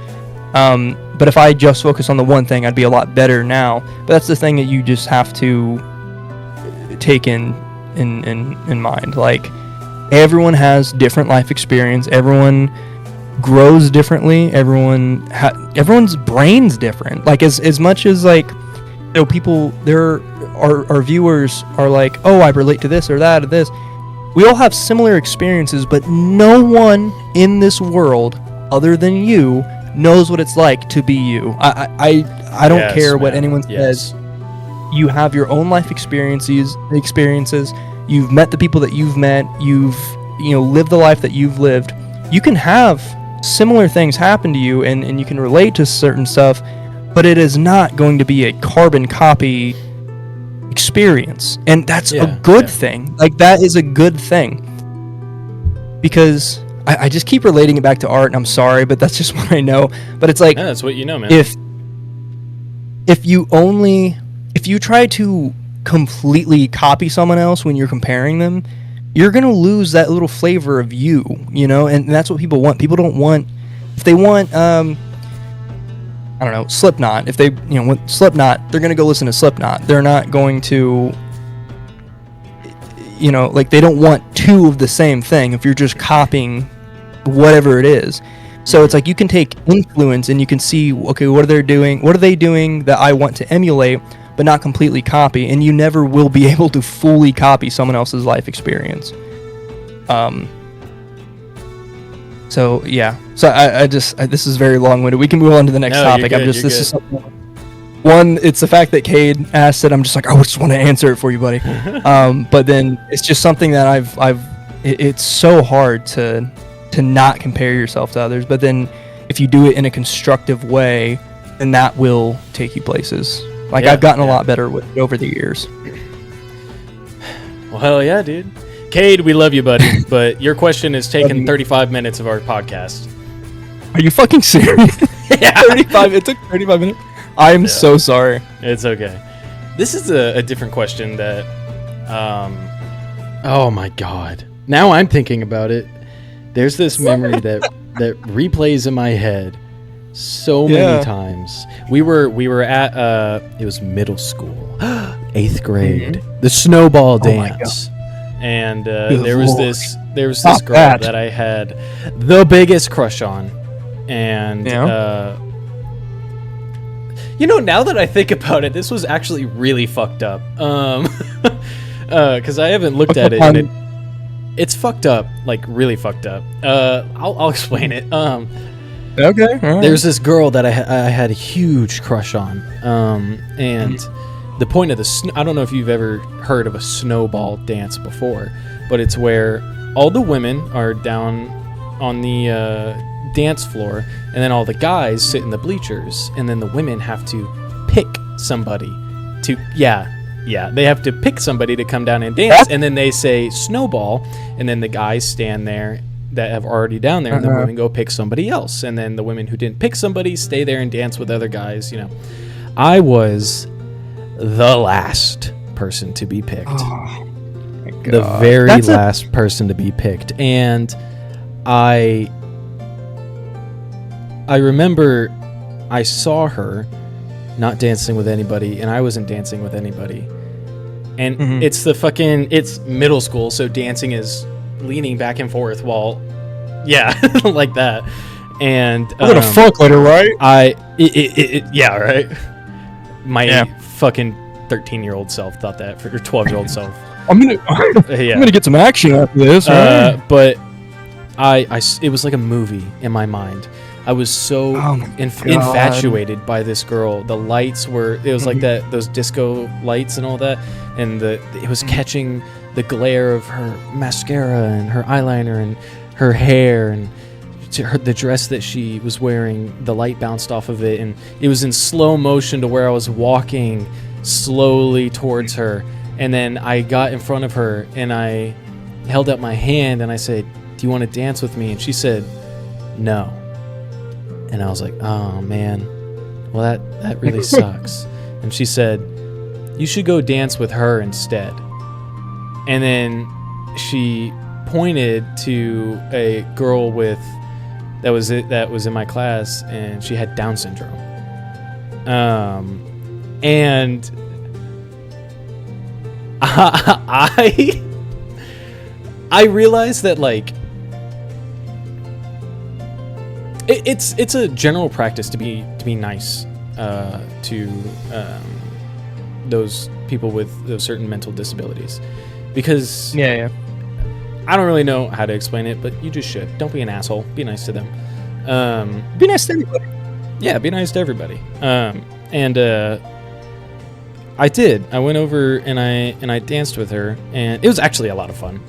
But if I just focus on the one thing, I'd be a lot better now. But that's the thing that you just have to take in mind. Like, everyone has different life experience. Everyone grows differently. Everyone everyone's brain's different. Like as much as like, people, our viewers are like, oh, I relate to this or that or this. We all have similar experiences, but no one in this world other than you knows what it's like to be you. I don't care what anyone says. You have your own life experiences. You've met the people that you've met. You've lived the life that you've lived. You can have similar things happen to you, and you can relate to certain stuff, but it is not going to be a carbon copy experience, and that's a good thing. Like, that is a good thing, because I just keep relating it back to art, and I'm sorry, but that's just what I know. But it's like, that's what you know, man. If you try to completely copy someone else when you're comparing them, you're gonna lose that little flavor of you, and that's what people want. People don't want, if they want I don't know, Slipknot. If they, want Slipknot, they're gonna go listen to Slipknot. They're not going to, like, they don't want two of the same thing if you're just copying whatever it is. So it's like, you can take influence and you can see, okay, what are they doing that I want to emulate, but not completely copy, and you never will be able to fully copy someone else's life experience. So yeah. So I this is very long-winded. We can move on to the next topic. This is something. One, it's the fact that Cade asked it. I'm just like, I just want to answer it for you, buddy. But then it's just something that it's so hard to not compare yourself to others. But then if you do it in a constructive way, then that will take you places. Like, I've gotten a lot better with it over the years. Well, hell yeah, dude. Cade, we love you, buddy, but your question has taken 35 minutes of our podcast. Are you fucking serious? Yeah. 35. It took 35 minutes. I'm so sorry. It's okay. This is a different question that, oh my God. Now I'm thinking about it. There's this memory that replays in my head so many times. We were at it was middle school, 8th grade, the snowball dance, and there was this girl that I had the biggest crush on, and now that I think about it, this was actually really fucked up, because I haven't looked at it, and it's fucked up, like really fucked up. I'll explain it. Okay. All right. There's this girl that I had a huge crush on, and the point of I don't know if you've ever heard of a snowball dance before, but it's where all the women are down on the dance floor, and then all the guys sit in the bleachers, and then the women have to pick somebody to they have to pick somebody to come down and dance, and then they say snowball, and then the guys stand there that have already down there, and the women go pick somebody else, and then the women who didn't pick somebody stay there and dance with other guys. I was the last person to be picked. Oh, my God. The very last person to be picked, and I remember I saw her not dancing with anybody, and I wasn't dancing with anybody, and it's middle school, so dancing is leaning back and forth while like that, and I'm gonna fuck later, right? Right. My fucking 13-year-old self thought that for your 12-year-old self. I'm gonna get some action after this, right? But it was like a movie in my mind. I was so infatuated by this girl. The lights were, it was like those disco lights and all that, and it was catching the glare of her mascara and her eyeliner and her hair, and the dress that she was wearing, the light bounced off of it, and it was in slow motion to where I was walking slowly towards her, and then I got in front of her and I held out my hand and I said, "Do you want to dance with me?" And she said, "No." And I was like, "Oh man, well that really sucks." And she said, "You should go dance with her instead." And then she pointed to a girl that was in my class, and she had Down syndrome. And I realized that, like, It's a general practice to be nice to those people with those certain mental disabilities, because Yeah. I don't really know how to explain it, but you just should. Don't be an asshole. Be nice to them. Be nice to everybody. Yeah, be nice to everybody. And I did. I went over and I danced with her, and it was actually a lot of fun.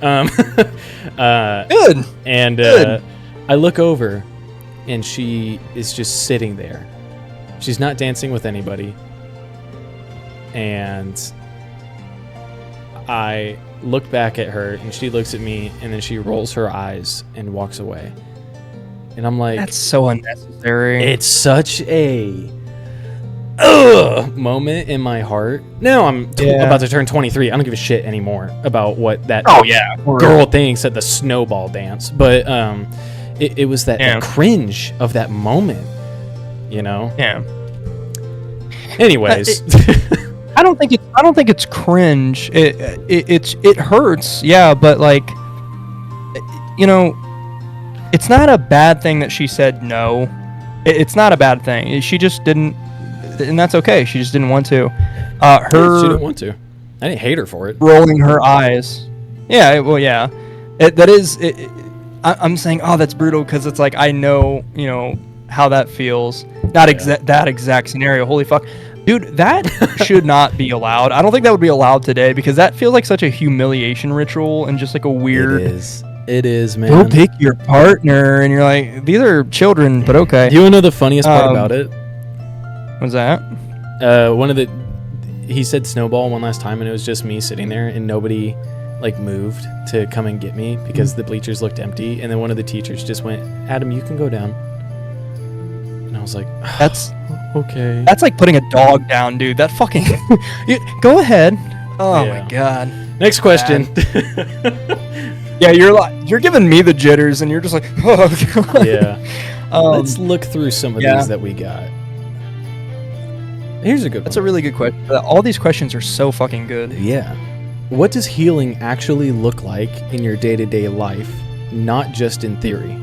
Good. And Good. I look over, and she is just sitting there. She's not dancing with anybody. And I look back at her, and she looks at me, and then she rolls her eyes and walks away. And I'm like, That's so unnecessary. it's such a moment in my heart. Now I'm about to turn 23. I don't give a shit anymore about what that girl thinks at the snowball dance. But it was that cringe of that moment, you know? Yeah. Anyways. I don't think it's cringe. It hurts, yeah, but like, you know, it's not a bad thing that she said no. It's not a bad thing. She just didn't, and that's okay. She just didn't want to. She didn't want to. I didn't hate her for it. Rolling her eyes. Yeah, well, yeah. I'm saying, oh, that's brutal because it's like I know, you know, how that feels. Not that exact scenario. Holy fuck. Dude, that should not be allowed. I don't think that would be allowed today because that feels like such a humiliation ritual and just like a weird. It is, man. Go pick your partner, and you're like, these are children, but okay. You know the funniest part about it? What's that? He said snowball one last time, and it was just me sitting there, and nobody like moved to come and get me because the bleachers looked empty. And then one of the teachers just went, "Adam, you can go down." And I was like, "That's okay." That's like putting a dog down, dude. That fucking go ahead. Oh my god. Next question. Yeah, you're giving me the jitters, and you're just like, oh god. Yeah. Let's look through some of these that we got. Here's a good one. That's a really good question. All these questions are so fucking good. Yeah. What does healing actually look like in your day-to-day life, not just in theory?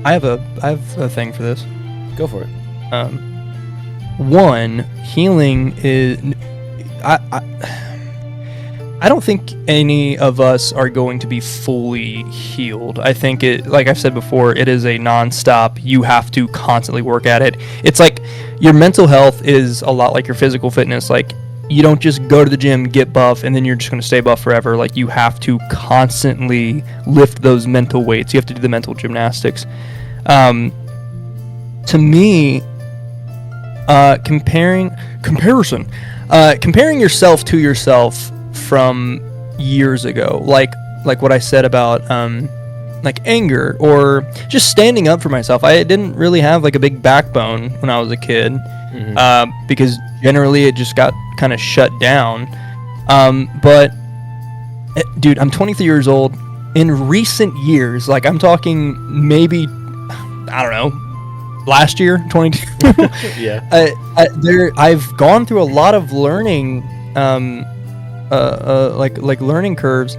I have a thing for this. Go for it. One, healing is I don't think any of us are going to be fully healed. I think it, like I've said before, it is a non-stop. You have to constantly work at it. It's like your mental health is a lot like your physical fitness. Like you don't just go to the gym, get buff, and then you're just going to stay buff forever. Like you have to constantly lift those mental weights. You have to do the mental gymnastics. To me, comparing yourself to yourself from years ago, like what I said about like anger or just standing up for myself. I didn't really have like a big backbone when I was a kid, because generally it just got kind of shut down. But dude, I'm 23 years old. In recent years, like I'm talking maybe, I don't know, last year, 22. Yeah. I've gone through a lot of learning, like learning curves.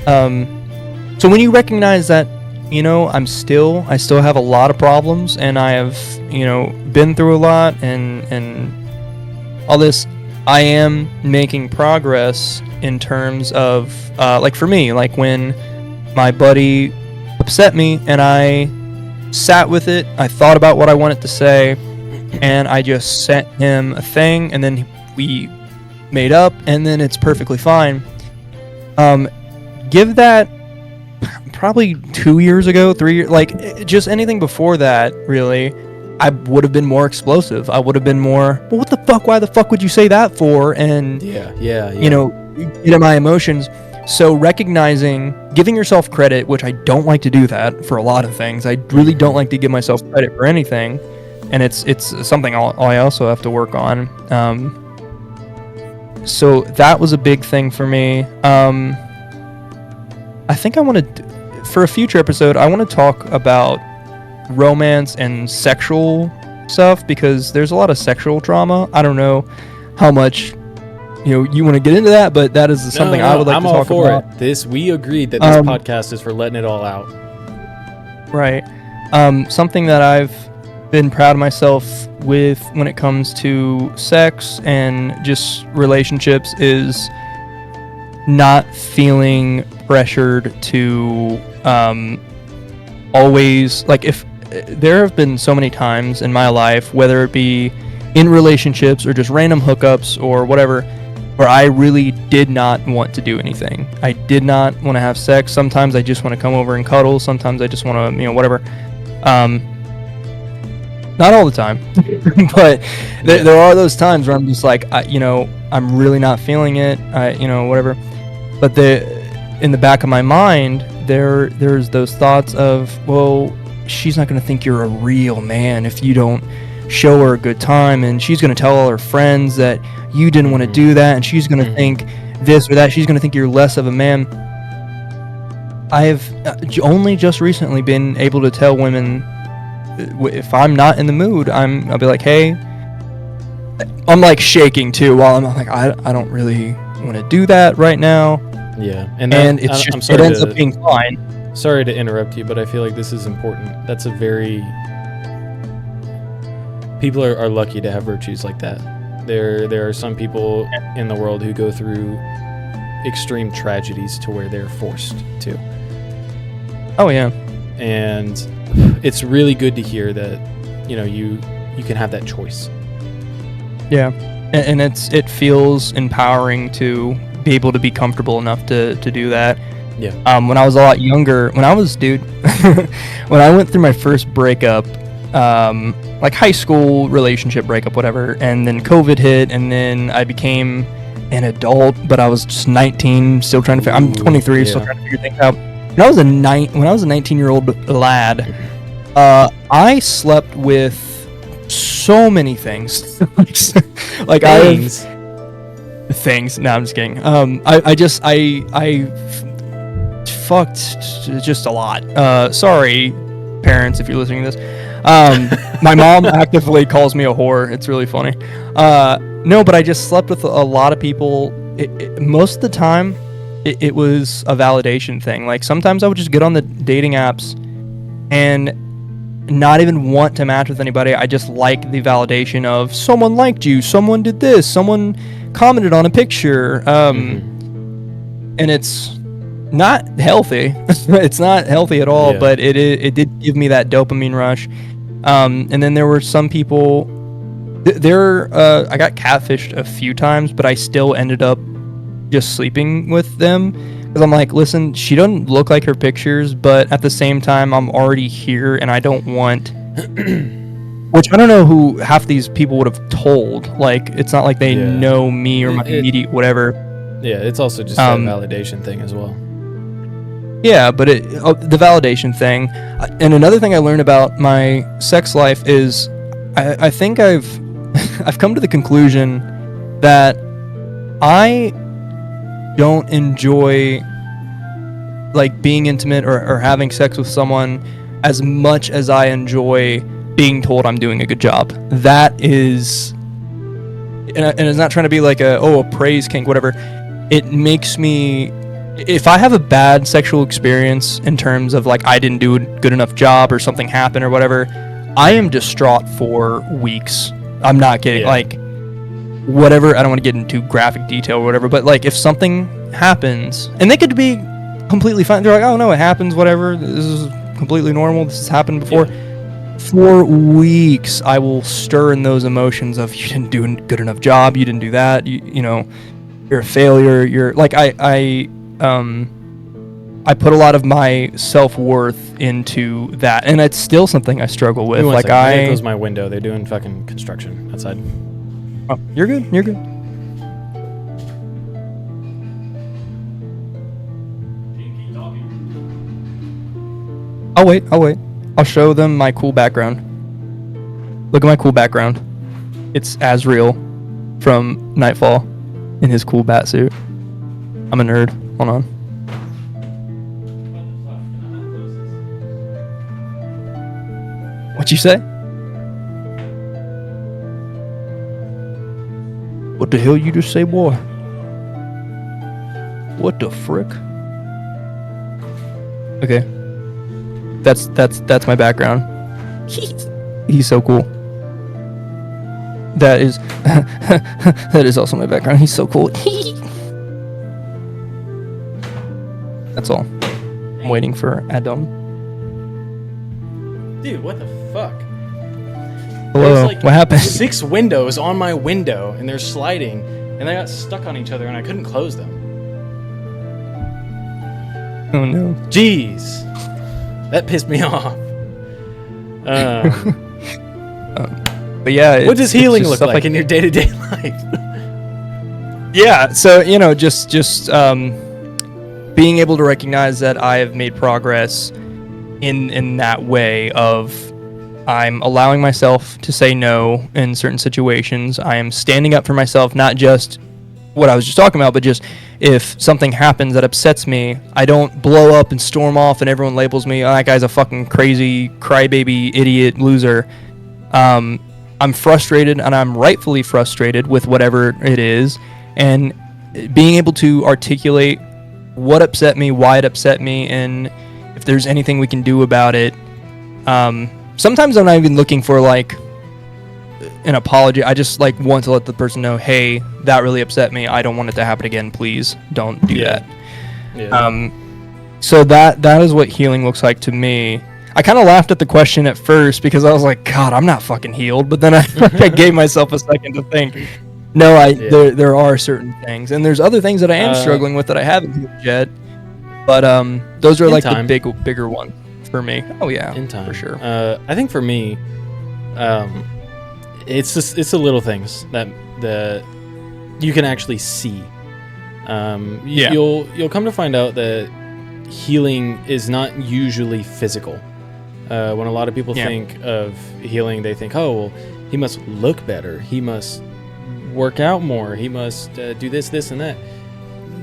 So when you recognize that, you know, I still have a lot of problems, and I have, you know, been through a lot and all this, I am making progress in terms of, like for me, like when my buddy upset me and I sat with it, I thought about what I wanted to say, and I just sent him a thing, and then we made up, and then it's perfectly fine. Give that probably 2 years ago, 3 years, like just anything before that, really, I would have been more explosive. I would have been more, well, what the fuck? Why the fuck would you say that for? And you know, get at my emotions. So recognizing, giving yourself credit, which I don't like to do that for a lot of things. I really don't like to give myself credit for anything, and it's something I also have to work on. So that was a big thing for me. I think I want to, for a future episode, I want to talk about romance and sexual stuff, because there's a lot of sexual trauma. I don't know how much you want to get into that, but that is something I would like I'm to all talk for about. it. We agreed that this podcast is for letting it all out. Right. Something that I've been proud of myself with when it comes to sex and just relationships is not feeling pressured to always, like, if there have been so many times in my life, whether it be in relationships or just random hookups or whatever, where I really did not want to do anything. I did not want to have sex. Sometimes I just want to come over and cuddle. Sometimes I just want to, whatever. Not all the time, but there are those times where I'm just like, I'm really not feeling it. Whatever. But in the back of my mind, there's those thoughts of, well, she's not going to think you're a real man if you don't show her a good time, and she's going to tell all her friends that you didn't want to do that, and she's going to think this or that. She's going to think you're less of a man. I have only just recently been able to tell women, if I'm not in the mood, I'll be like, hey, I'm like shaking too while I'm like, I don't really want to do that right now. Yeah, and it's just, it ends up being fine. Sorry to interrupt you, but I feel like this is important. That's a very... People are lucky to have virtues like that. There are some people in the world who go through extreme tragedies to where they're forced to. Oh yeah. And it's really good to hear that, you can have that choice. Yeah. And it feels empowering to be able to be comfortable enough to do that. Yeah. When I was a lot younger, when I went through my first breakup, like high school relationship breakup, whatever, and then COVID hit, and then I became an adult, but I was just 19, still trying to I'm 23, still trying to figure things out. When I was a 19-year-old lad, I slept with so many things. Like things. No, I'm just kidding. I fucked just a lot. Sorry, parents, if you're listening to this. My mom actively calls me a whore. It's really funny. No, but I just slept with a lot of people. Most of the time, it was a validation thing. Like, sometimes I would just get on the dating apps and not even want to match with anybody. I just like the validation of someone liked you, someone did this, someone commented on a picture. And it's not healthy. It's not healthy at all, but it did give me that dopamine rush. And then there were some people I got catfished a few times, but I still ended up just sleeping with them because I'm like, listen, she doesn't look like her pictures, but at the same time, I'm already here and I don't want which I don't know who half these people would have told. Like, it's not like they know me or my immediate whatever. Yeah, it's also just a validation thing as well. Yeah, but the validation thing. And another thing I learned about my sex life is I think I've come to the conclusion that I don't enjoy like being intimate or having sex with someone as much as I enjoy being told I'm doing a good job. That is, and it's not trying to be like a praise kink, whatever. It makes me, if I have a bad sexual experience in terms of like I didn't do a good enough job or something happened or whatever, I am distraught for weeks. I'm not kidding. Like, whatever, I don't want to get into graphic detail or whatever, but like if something happens, and they could be completely fine, they're like, oh no, it happens, whatever, this is completely normal, this has happened before. For weeks, I will stir in those emotions of, you didn't do a good enough job, you didn't do that, you know, you're a failure, you're like, I put a lot of my self-worth into that, and it's still something I struggle with. Like, there goes my window. They're doing fucking construction outside. Oh, you're good. You're good. I'll wait. I'll show them my cool background. Look at my cool background. It's Azrael from Nightfall in his cool bat suit. I'm a nerd. Hold on. What'd you say? What the hell you just say, boy? What the frick? Okay. That's my background. He's so cool. That is that is also my background. He's so cool. That's all. I'm waiting for Adam. Dude, what the fuck? Hello. There's like What happened? 6 windows on my window, and they're sliding, and they got stuck on each other, and I couldn't close them. Oh no. Jeez, that pissed me off. But yeah, What does it's healing just look stuff like in your day-to-day life? Yeah, so just being able to recognize that I have made progress in that way of I'm allowing myself to say no in certain situations. I am standing up for myself, not just what I was just talking about, but just if something happens that upsets me, I don't blow up and storm off and everyone labels me, oh, that guy's a fucking crazy crybaby idiot loser. I'm frustrated, and I'm rightfully frustrated with whatever it is, and being able to articulate what upset me, why it upset me, and if there's anything we can do about it. Sometimes I'm not even looking for like an apology. I just like want to let the person know, hey, that really upset me. I don't want it to happen again. Please don't do that. Yeah. So that is what healing looks like to me. I kind of laughed at the question at first because I was like, God, I'm not fucking healed. But then I gave myself a second to think. No, there are certain things, and there's other things that I am struggling with that I haven't healed yet. But those are like time. the bigger ones for me. Oh yeah, In time, for sure. I think for me, it's the little things that you can actually see. Yeah. You'll come to find out that healing is not usually physical. When a lot of people think of healing, they think, oh, well, he must look better. He must work out more. He must do this, and that.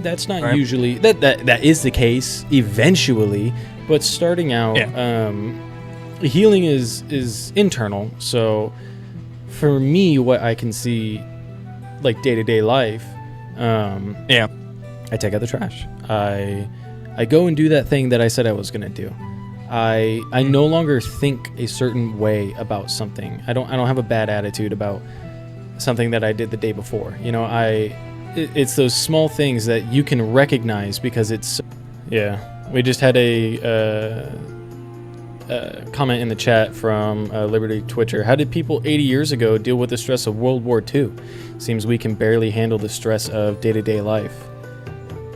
That's not usually... That is the case eventually, but starting out, healing is internal. So for me, what I can see, like day-to-day life, I take out the trash. I go and do that thing that I said I was going to do. I no longer think a certain way about something. I don't have a bad attitude about something that I did the day before. It's those small things that you can recognize because it's... Yeah. We just had a comment in the chat from Liberty Twitcher. How did people 80 years ago deal with the stress of World War II? Seems we can barely handle the stress of day-to-day life.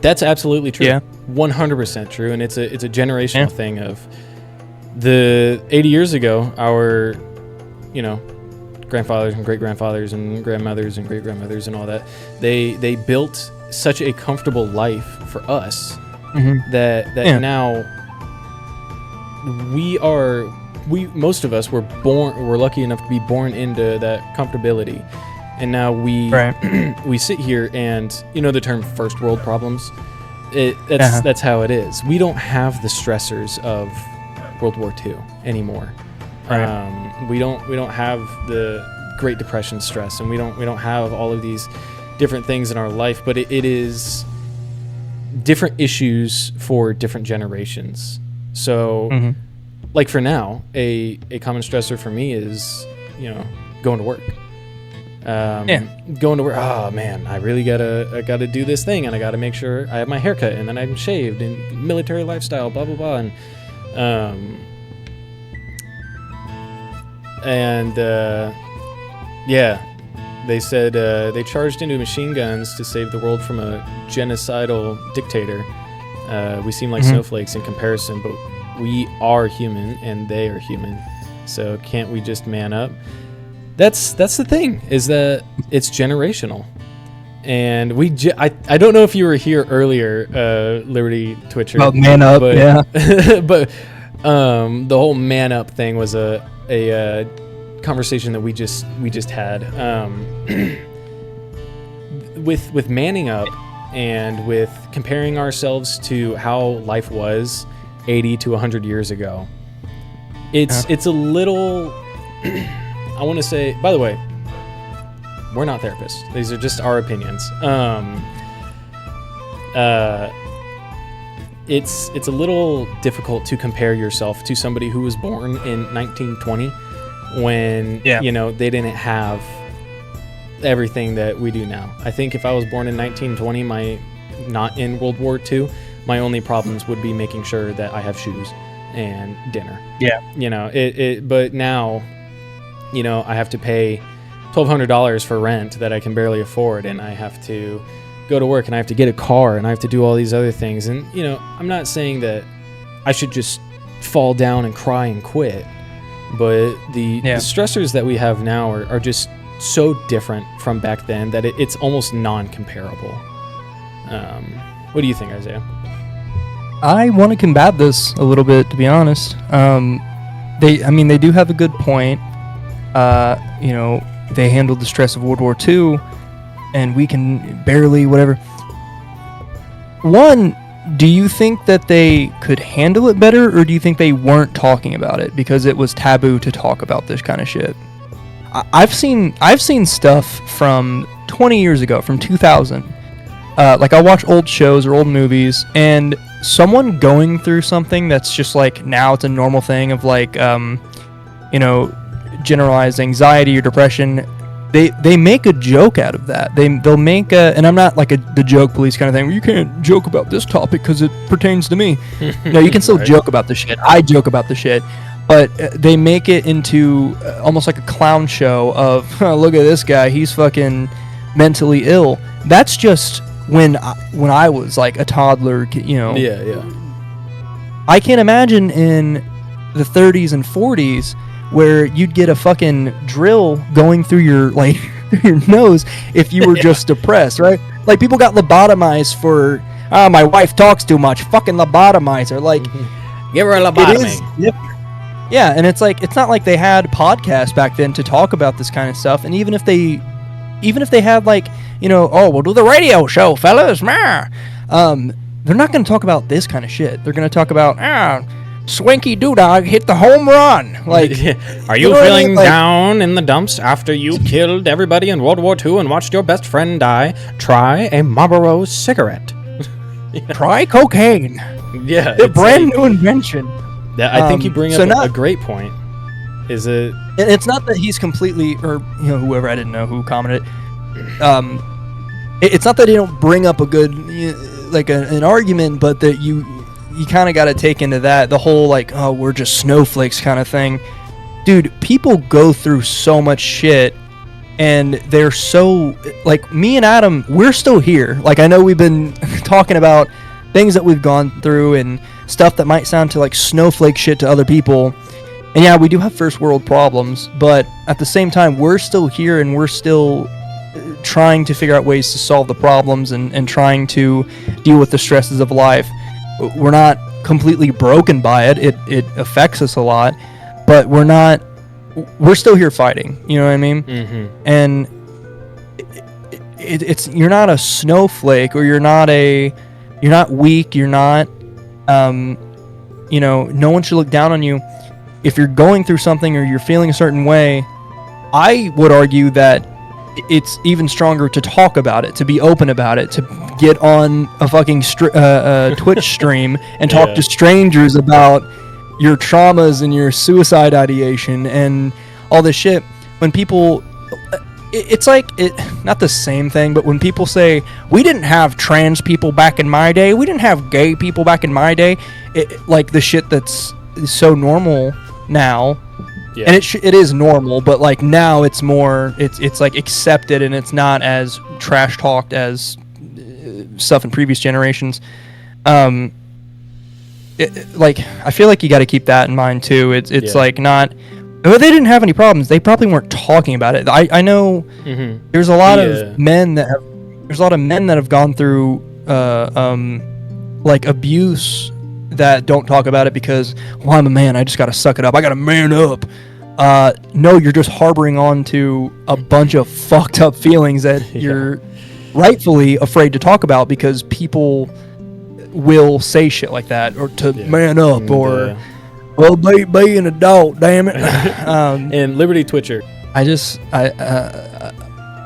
That's absolutely true. Yeah. 100% true, and it's a generational thing of the 80 years ago, our, grandfathers and great-grandfathers and grandmothers and great-grandmothers and all that, they built such a comfortable life for us that now most of us we're lucky enough to be born into that comfortability. And now we sit here and, the term first world problems, that's how it is. We don't have the stressors of World War II anymore. We don't have the Great Depression stress, and we don't have all of these different things in our life, but it is different issues for different generations. So like for now, a common stressor for me is, going to work. Going to work. Oh man, I really gotta do this thing, and I gotta make sure I have my haircut, and then I'm shaved, and military lifestyle, blah blah blah, they said they charged into machine guns to save the world from a genocidal dictator. We seem like snowflakes in comparison, but we are human, and they are human. So can't we just man up? That's the thing, is that it's generational. And I don't know if you were here earlier, Liberty Twitcher. About man up, but, but the whole man up thing was a conversation that we just had. With manning up and with comparing ourselves to how life was 80 to 100 years ago. It's a little... I want to say, by the way, we're not therapists. These are just our opinions. It's a little difficult to compare yourself to somebody who was born in 1920 when they didn't have everything that we do now. I think if I was born in 1920, not in World War II, my only problems would be making sure that I have shoes and dinner. Yeah. But now, I have to pay $1,200 for rent that I can barely afford, and I have to go to work, and I have to get a car, and I have to do all these other things. And, I'm not saying that I should just fall down and cry and quit, but the stressors that we have now are just so different from back then that it's almost non-comparable. What do you think, Isaiah? I want to combat this a little bit, to be honest. They do have a good point. They handled the stress of World War II, and we can barely whatever. One, do you think that they could handle it better, or do you think they weren't talking about it because it was taboo to talk about this kind of shit? I've seen stuff from 20 years ago, from 2000. Like, I watch old shows or old movies, and someone going through something that's just like, now it's a normal thing of like, generalized anxiety or depression. They make a joke out of that. They'll make and I'm not like the joke police kind of thing where you can't joke about this topic because it pertains to me. No, you can still joke about the shit. I joke about the shit, but they make it into almost like a clown show of, oh, look at this guy, he's fucking mentally ill. That's just when I was like a toddler, Yeah. I can't imagine in the 30s and 40s where you'd get a fucking drill going through your nose if you were just depressed, right? Like, people got lobotomized for, my wife talks too much, fucking lobotomize her. Like, give her a lobotomy. Yeah, and it's like, it's not like they had podcasts back then to talk about this kind of stuff. And even if they had like, we'll do the radio show, fellas, they're not going to talk about this kind of shit. They're going to talk about, Swanky Doodog hit the home run. Like, are you feeling down in the dumps after you killed everybody in World War II and watched your best friend die? Try a Marlboro cigarette. Try cocaine. Yeah, the brand new invention. I think you bring up a great point. Is it? It's not that he's completely, or whoever, I didn't know who commented. It's not that they don't bring up a good an argument, but that you kind of got to take into that the whole like, oh, we're just snowflakes kind of thing. Dude, people go through so much shit, and they're so, like, me and Adam, we're still here. Like, I know we've been talking about things that we've gone through and stuff that might sound to like snowflake shit to other people. And yeah, we do have first world problems, but at the same time, we're still here, and we're still trying to figure out ways to solve the problems and trying to deal with the stresses of life. We're not completely broken by it. It affects us a lot, but we're still here fighting. You know what I mean? Mm-hmm. And it's you're not a snowflake, or you're not weak. You're not, no one should look down on you. If you're going through something or you're feeling a certain way, I would argue that it's even stronger to talk about it, to be open about it, to get on a fucking Twitch stream and talk to strangers about your traumas and your suicide ideation and all this shit. When people, it's like, not the same thing, but when people say, we didn't have trans people back in my day, we didn't have gay people back in my day, like the shit that's so normal now. Yeah. And it is normal, but like now it's more, it's like accepted, and it's not as trash talked as stuff in previous generations. Like, I feel like you got to keep that in mind too. It's like, not, well, they didn't have any problems. They probably weren't talking about it. I know there's a lot of men that have gone through like abuse that don't talk about it because, well, I'm a man, I just gotta suck it up, I gotta man up. No, you're just harboring on to a bunch of fucked up feelings that you're rightfully afraid to talk about because people will say shit like that, or to man up, or well, be an adult, damn it. And Liberty Twitcher.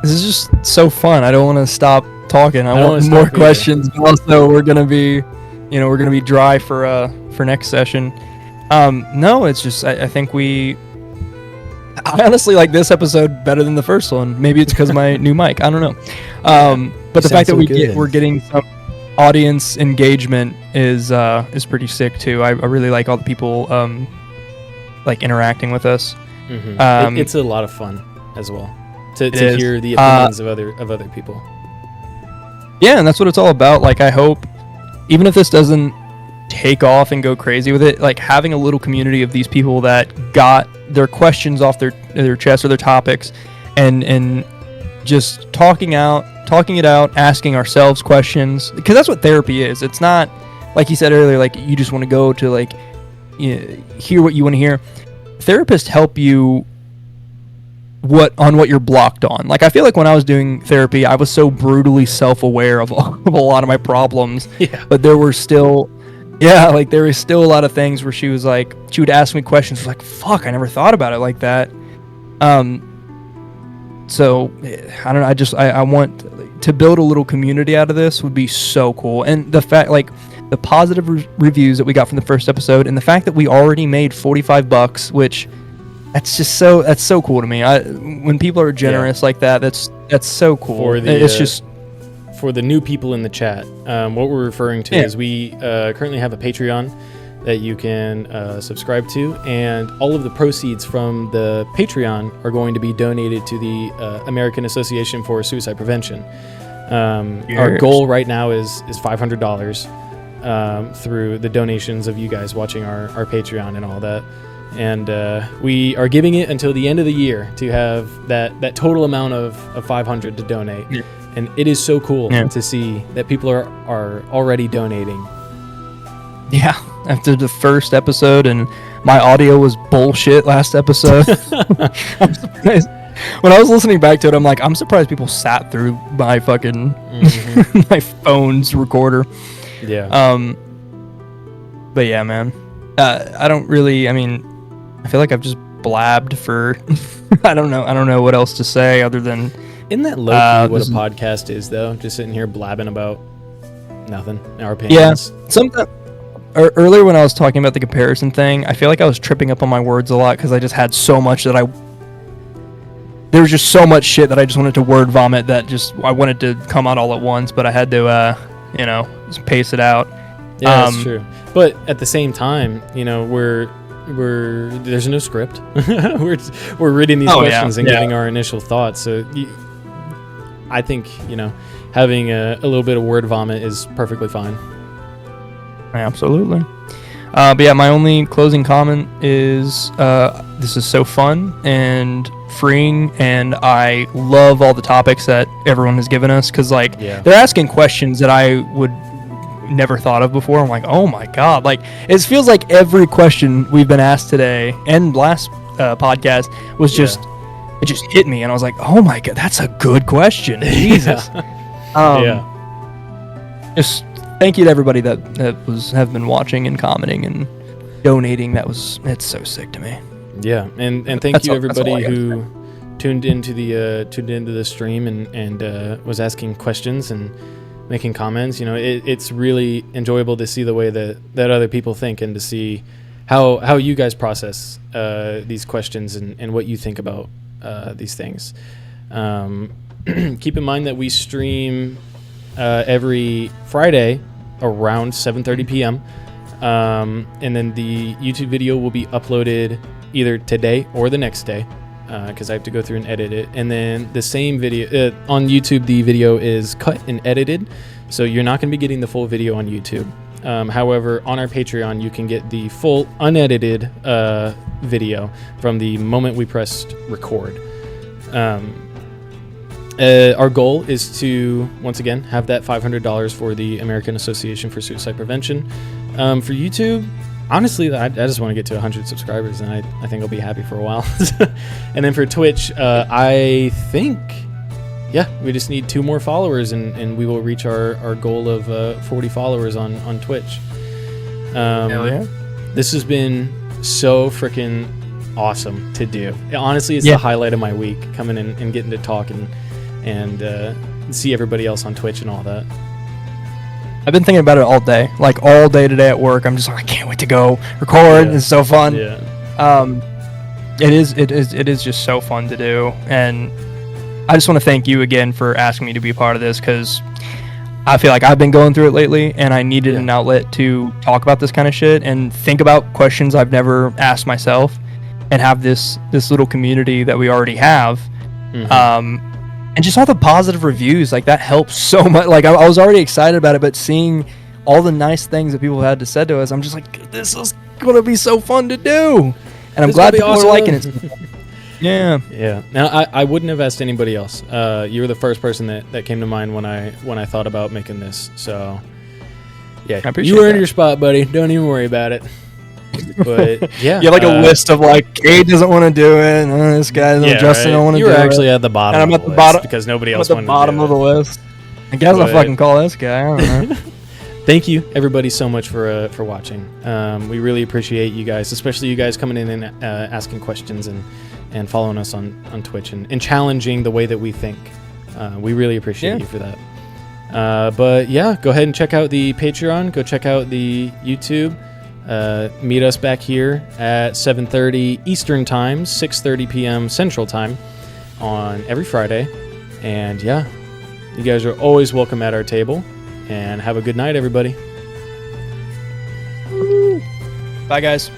This is just so fun. I don't want to stop talking. I want more questions. But also, we're gonna be dry for next session. No, it's just I think I honestly like this episode better than the first one. Maybe it's because of my new mic. I don't know. But the fact that we're getting some audience engagement is pretty sick too. I really like all the people like interacting with us. Mm-hmm. It's a lot of fun as well to hear the opinions of other people. Yeah, and that's what it's all about. Like, I hope, even if this doesn't take off and go crazy with it, like having a little community of these people that got their questions off their chest or their topics, and just talking it out, asking ourselves questions, because that's what therapy is. It's not like you said earlier, like you just want to go to like hear what you want to hear. Therapists help you what you're blocked on. Like, I feel like when I was doing therapy, I was so brutally self-aware of a lot of my problems. Yeah. But there were still a lot of things where she would ask me questions like, fuck, I never thought about it like that. So I don't know, I want to build a little community out of this would be so cool. And the fact, like, the positive reviews that we got from the first episode, and the fact that we already made $45, which that's so cool to me. When people are generous like that, that's so cool. It's just for the new people in the chat. What we're referring to is we currently have a Patreon that you can subscribe to, and all of the proceeds from the Patreon are going to be donated to the American Association for Suicide Prevention. Our goal right now is $500 through the donations of you guys watching our Patreon and all that. And we are giving it until the end of the year to have that total amount of 500 to donate. Yeah. And it is so cool to see that people are already donating. Yeah, after the first episode, and my audio was bullshit last episode. I'm surprised. When I was listening back to it, I'm like, I'm surprised people sat through my fucking my phone's recorder. Yeah. But yeah, man. I feel like I've just blabbed for I don't know what else to say other than, isn't that low-key what a podcast is, though? Just sitting here blabbing about nothing, our opinions. Yeah. Sometimes earlier when I was talking about the comparison thing, I feel like I was tripping up on my words a lot because I just had so much that there was just so much shit that I just wanted to word vomit that I wanted to come out all at once, but I had to just pace it out. Yeah, that's true. But at the same time, there's no script. we're reading these questions and giving our initial thoughts. So I think having a little bit of word vomit is perfectly fine. Absolutely. But yeah, my only closing comment is this is so fun and freeing, and I love all the topics that everyone has given us, because they're asking questions that I would never thought of before. I'm like, oh my god, like it feels like every question we've been asked today and last podcast was just it just hit me, and I was like, oh my god, that's a good question. Jesus. Just thank you to everybody that have been watching and commenting and donating. It's so sick to me. Yeah, and thank you everybody who tuned into the stream and was asking questions and making comments. It's really enjoyable to see the way that other people think, and to see how you guys process these questions and what you think about these things. Keep in mind that we stream every Friday around 7:30 p.m. And then the YouTube video will be uploaded either today or the next day, because I have to go through and edit it. And then the same video on YouTube, the video is cut and edited, so you're not going to be getting the full video on YouTube. However, on our Patreon, you can get the full unedited video from the moment we pressed record. Our goal is to, once again, have that $500 for the American Association for Suicide Prevention. For YouTube, honestly, I just want to get to 100 subscribers, and I think I'll be happy for a while. And then for Twitch, I think, we just need 2 more followers, and we will reach our goal of 40 followers on Twitch. Hell yeah. This has been so freaking awesome to do. Honestly, it's the highlight of my week, coming in and getting to talk and and see everybody else on Twitch and all that. I've been thinking about it all day, like all day today at work. I'm just like, I can't wait to go record. Yeah. It's so fun. Yeah. It is just so fun to do, and I just want to thank you again for asking me to be a part of this, because I feel like I've been going through it lately, and I needed an outlet to talk about this kind of shit and think about questions I've never asked myself, and have this little community that we already have. Mm-hmm. And just all the positive reviews, like that helps so much. Like I was already excited about it, but seeing all the nice things that people had to say to us, I'm just like, this is gonna be so fun to do, and I'm glad people are liking it. Yeah. Yeah. Now I wouldn't have asked anybody else. You were the first person that came to mind when I thought about making this. So yeah, I appreciate you were in that. your spot, buddy. Don't even worry about it. But yeah, You have like a list of like, Cade doesn't want to do it. This guy, Justin don't want to do You it. were actually at the bottom. And I'm of at the the bottom list because nobody I'm else at the wanted bottom to do of the it. list. I guess I'll fucking call this guy. I don't know. Thank you, everybody, so much for watching. We really appreciate you guys, especially you guys coming in and asking questions and following us on Twitch and challenging the way that we think. We really appreciate you for that. But yeah, go ahead and check out the Patreon. Go check out the YouTube. Meet us back here at 7:30 Eastern Time, 6:30 p.m. Central Time on every Friday. And yeah, you guys are always welcome at our table. And have a good night, everybody. Bye, guys.